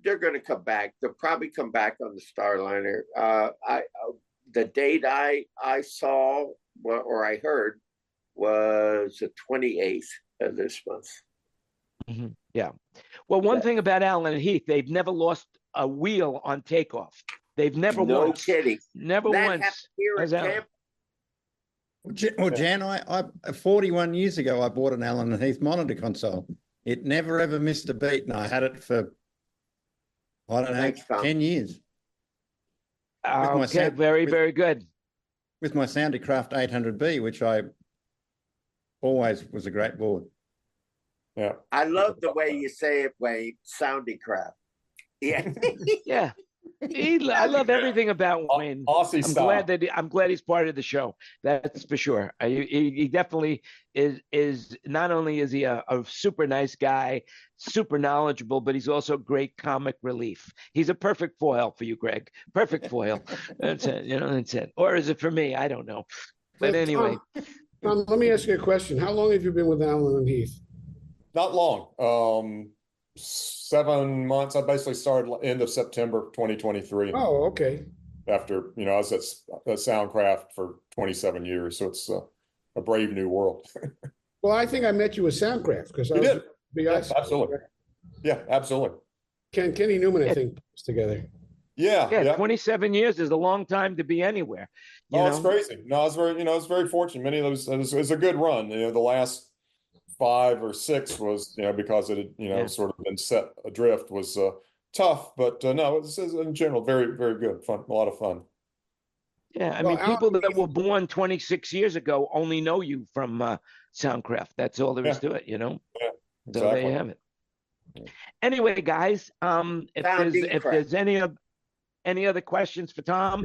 going to come back. They'll probably come back on the Starliner. The date I saw or I heard was the 28th of this month. Mm-hmm. Yeah. Well, one thing about Alan and Heath, they've never lost a wheel on takeoff. They've never once. No kidding. Never that once. Here at Tampa. Well, Jan, I 41 years ago, I bought an Allen and Heath monitor console. It never ever missed a beat, and I had it for, I don't know, 10 years. Okay, very good. With my Soundycraft 800B, which I always was a great board. Yeah. I love the way you say it, Wayne. Soundycraft. Yeah. Yeah. I love everything about Wayne. Aussie style. I'm glad he's part of the show. That's for sure. He definitely is. Not only is he a super nice guy, super knowledgeable, but he's also great comic relief. He's a perfect foil for you, Greg. Perfect foil. That's it. That's it. Or is it for me? I don't know. But anyway. Tom, let me ask you a question. How long have you been with Alan and Heath? Not long. 7 months. I basically started end of September 2023. Oh, okay. After, I was at Soundcraft for 27 years. So it's a brave new world. Well, I think I met you at Soundcraft because I was big ice. Absolutely. Yeah, absolutely. Kenny Newman, I think, was together. Yeah. 27 years is a long time to be anywhere. It's crazy. No, I was very fortunate. Many of those, it was a good run. The last 5 or 6 was, because it had, sort of been set adrift, was tough, but no, it was in general very, very good, fun, a lot of fun. Yeah, I mean, people that were born 26 years ago only know you from Soundcraft. That's all there is to it, Yeah, exactly. So there you have it. Anyway, guys, if there's any other questions for Tom,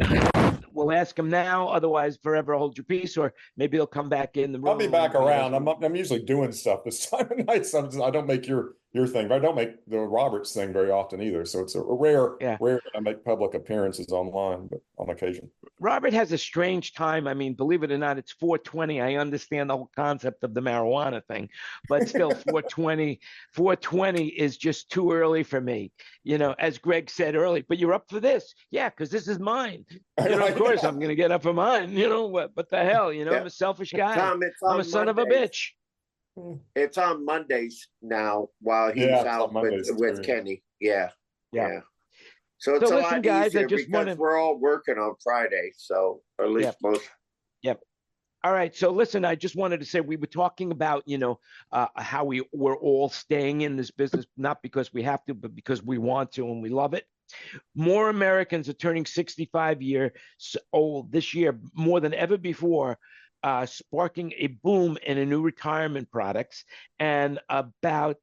we'll ask him now. Otherwise, forever hold your peace, or maybe he'll come back in the room. I'll be back around. I'm usually doing stuff this time of night. So I don't make your thing, but I don't make the Roberts thing very often either. So it's a rare that I make public appearances online, but on occasion. Robert has a strange time. I mean, believe it or not, it's 4:20. I understand the whole concept of the marijuana thing, but still 4:20 is just too early for me. As Greg said earlier, but you're up for this. Yeah, because this is mine. Of course I'm going to get up for mine. What the hell? I'm a selfish guy. Tom, I'm a son of a bitch. It's on Mondays now while he's out with Kenny. Yeah. So it's a lot easier because we're all working on Friday. So at least most. Yep. All right. So listen, I just wanted to say we were talking about, how we're all staying in this business, not because we have to, but because we want to and we love it. More Americans are turning 65 years old this year, more than ever before, sparking a boom in new retirement products. And about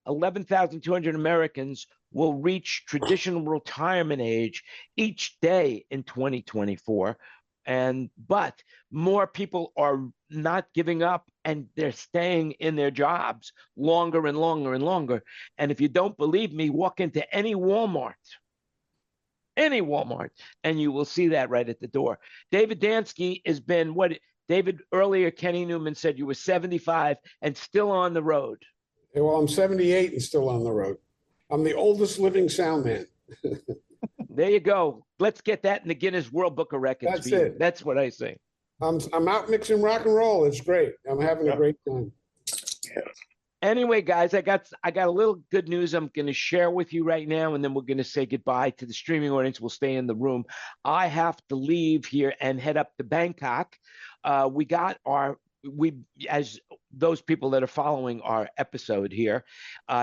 11,200 Americans will reach traditional retirement age each day in 2024. But more people are not giving up, and they're staying in their jobs longer and longer and longer. And if you don't believe me, walk into any Walmart, and you will see that right at the door. David Dansky has been David, earlier, Kenny Newman said you were 75 and still on the road. Yeah, well, I'm 78 and still on the road. I'm the oldest living sound man. There you go. Let's get that in the Guinness World Book of Records. That's it. That's what I say. I'm out mixing rock and roll. It's great. I'm having a great time. Anyway, guys, I got a little good news I'm going to share with you right now, and then we're going to say goodbye to the streaming audience. We'll stay in the room. I have to leave here and head up to Bangkok. As those people that are following our episode here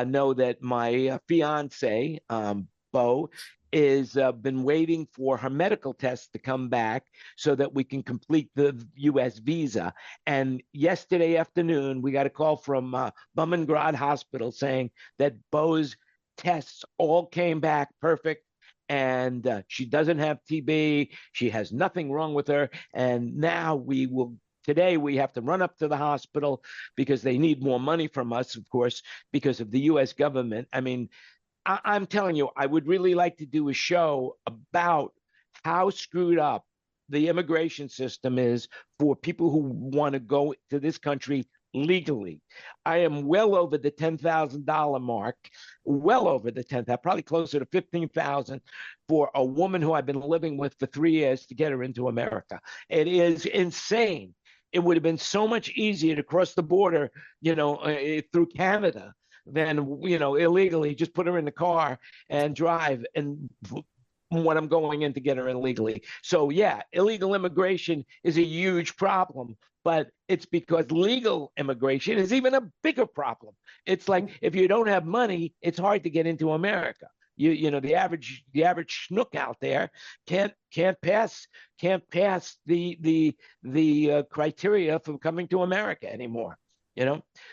know that my fiance, Bo, is been waiting for her medical test to come back so that we can complete the U.S. visa. And yesterday afternoon, we got a call from Bummengrad Hospital saying that Bo's tests all came back perfect. And she doesn't have TB. She has nothing wrong with her. And now today we have to run up to the hospital because they need more money from us, of course, because of the U.S. government. I mean, I'm telling you, I would really like to do a show about how screwed up the immigration system is for people who want to go to this country legally. I am well over the $10,000 mark, well over the 10,000, probably closer to 15,000 for a woman who I've been living with for 3 years to get her into America. It is insane. It would have been so much easier to cross the border, through Canada than, illegally just put her in the car and drive and when I'm going in to get her in legally. So yeah, illegal immigration is a huge problem, but it's because legal immigration is even a bigger problem. It's like, if you don't have money, it's hard to get into America. The average schnook out there can't pass the criteria for coming to America anymore.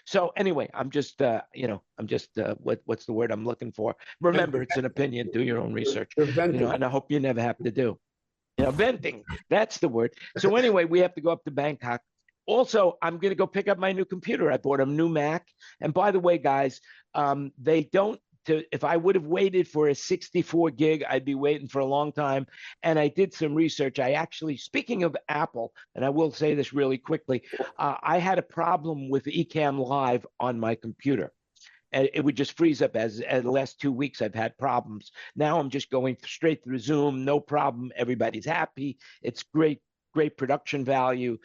So anyway, I'm just what's the word I'm looking for? Remember, it's an opinion. Do your own research. And I hope you never have to do. Venting. That's the word. So anyway, we have to go up to Bangkok. Also, I'm going to go pick up my new computer. I bought a new Mac. And by the way, guys, if I would have waited for a 64 gig, I'd be waiting for a long time. And I did some research. Speaking of Apple, and I will say this really quickly, I had a problem with Ecamm Live on my computer. And it would just freeze up. As the last 2 weeks, I've had problems. Now I'm just going straight through Zoom, no problem. Everybody's happy. It's great production value,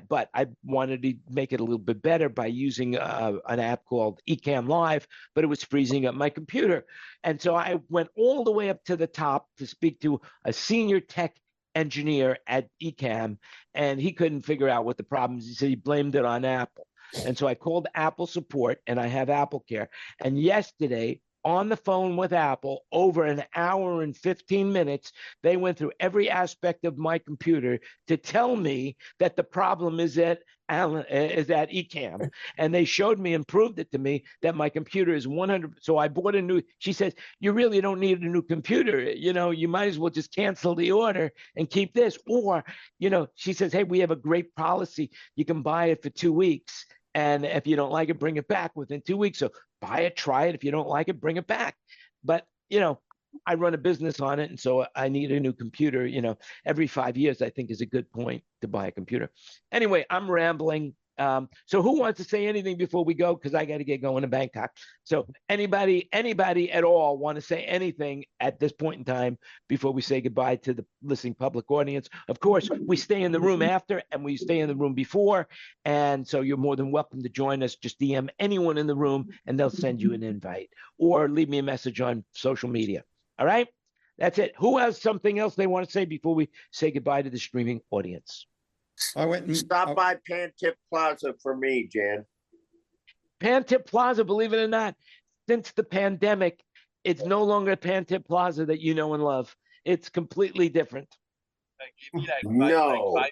but I wanted to make it a little bit better by using an app called Ecamm Live, but it was freezing up my computer. And so I went all the way up to the top to speak to a senior tech engineer at Ecamm, and he couldn't figure out what the problem is. He said he blamed it on Apple. And so I called Apple support, and I have Apple Care. And yesterday, on the phone with Apple, over an hour and 15 minutes, they went through every aspect of my computer to tell me that the problem is at Ecamm. And they showed me and proved it to me that my computer is 100. So I bought a new, she says, you really don't need a new computer. You might as well just cancel the order and keep this. Or, she says, hey, we have a great policy. You can buy it for 2 weeks. And if you don't like it, bring it back within 2 weeks. So buy it, try it. If you don't like it, bring it back. But, I run a business on it. And so I need a new computer. Every 5 years, I think is a good point to buy a computer. Anyway, I'm rambling. So who wants to say anything before we go? Because I got to get going to Bangkok. So anybody at all want to say anything at this point in time before we say goodbye to the listening public audience? Of course, we stay in the room after and we stay in the room before. And so you're more than welcome to join us. Just DM anyone in the room and they'll send you an invite or leave me a message on social media. All right? That's it. Who has something else they want to say before we say goodbye to the streaming audience? I went and stop by Pan Tip Plaza for me, Jan. Pan Tip Plaza, believe it or not, since the pandemic, it's no longer Pan Tip Plaza that you know and love. It's completely different. No.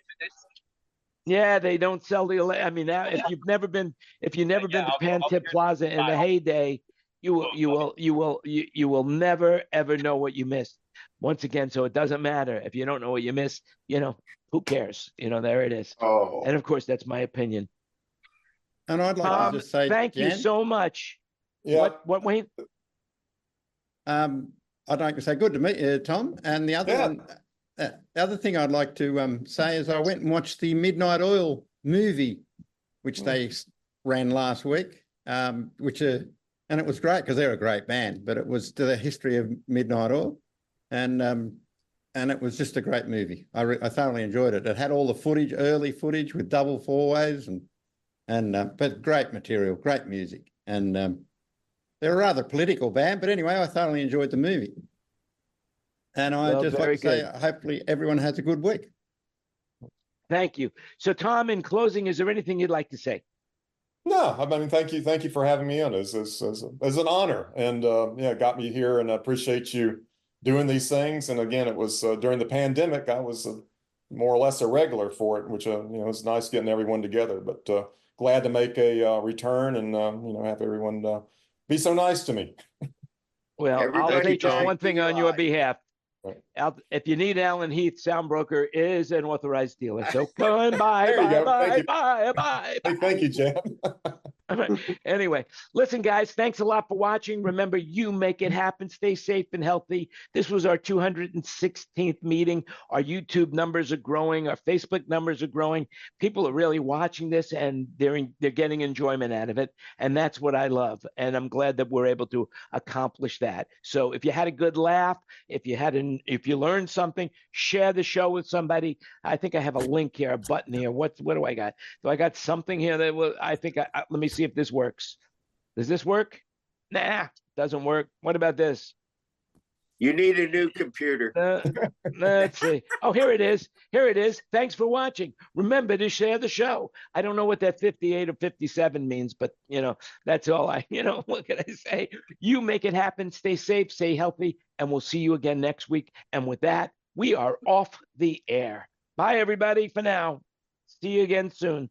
Yeah, they don't sell the. I mean, now if you've never been to Pan Tip Plaza in the heyday, you will never ever know what you missed. Once again, so it doesn't matter if you don't know what you missed. Who cares? There it is. Oh. And of course, that's my opinion. And I'd like to just say, thank you so much. Yeah. What Wayne? I'd like to say good to meet you, Tom. And the other thing I'd like to say is I went and watched the Midnight Oil movie, which they ran last week, and it was great because they're a great band, but it was to the history of Midnight Oil. And it was just a great movie. I thoroughly enjoyed it. It had all the early footage with double four-ways but great material, great music. And they're a rather political band, but anyway, I thoroughly enjoyed the movie. And I just like to say, hopefully everyone has a good week. Thank you. So, Tom, in closing, is there anything you'd like to say? No, I mean, thank you for having me on. As an honor, and yeah, got me here, and I appreciate you doing these things. And again, it was during the pandemic. I was more or less a regular for it, which it's nice getting everyone together. But glad to make a return and have everyone be so nice to me. Well, I'll say just one thing on your behalf. If you need Alan Heath, Soundbroker is an authorized dealer. So come by, bye. Hey, thank you, Jan. Anyway, listen, guys, thanks a lot for watching. Remember, you make it happen. Stay safe and healthy. This was our 216th meeting. Our YouTube numbers are growing. Our Facebook numbers are growing. People are really watching this, and they're getting enjoyment out of it. And that's what I love. And I'm glad that we're able to accomplish that. So if you had a good laugh, if you learned something, share the show with somebody. I think I have a link here, a button here. What do I got? Do I got something here that will? Let me see if this works. Does this work? Nah, doesn't work. What about this? You need a new computer. Let's see. Oh, here it is. Here it is. Thanks for watching. Remember to share the show. I don't know what that 58 or 57 means, but that's all what can I say? You make it happen. Stay safe, stay healthy, and we'll see you again next week. And with that, we are off the air. Bye, everybody, for now. See you again soon.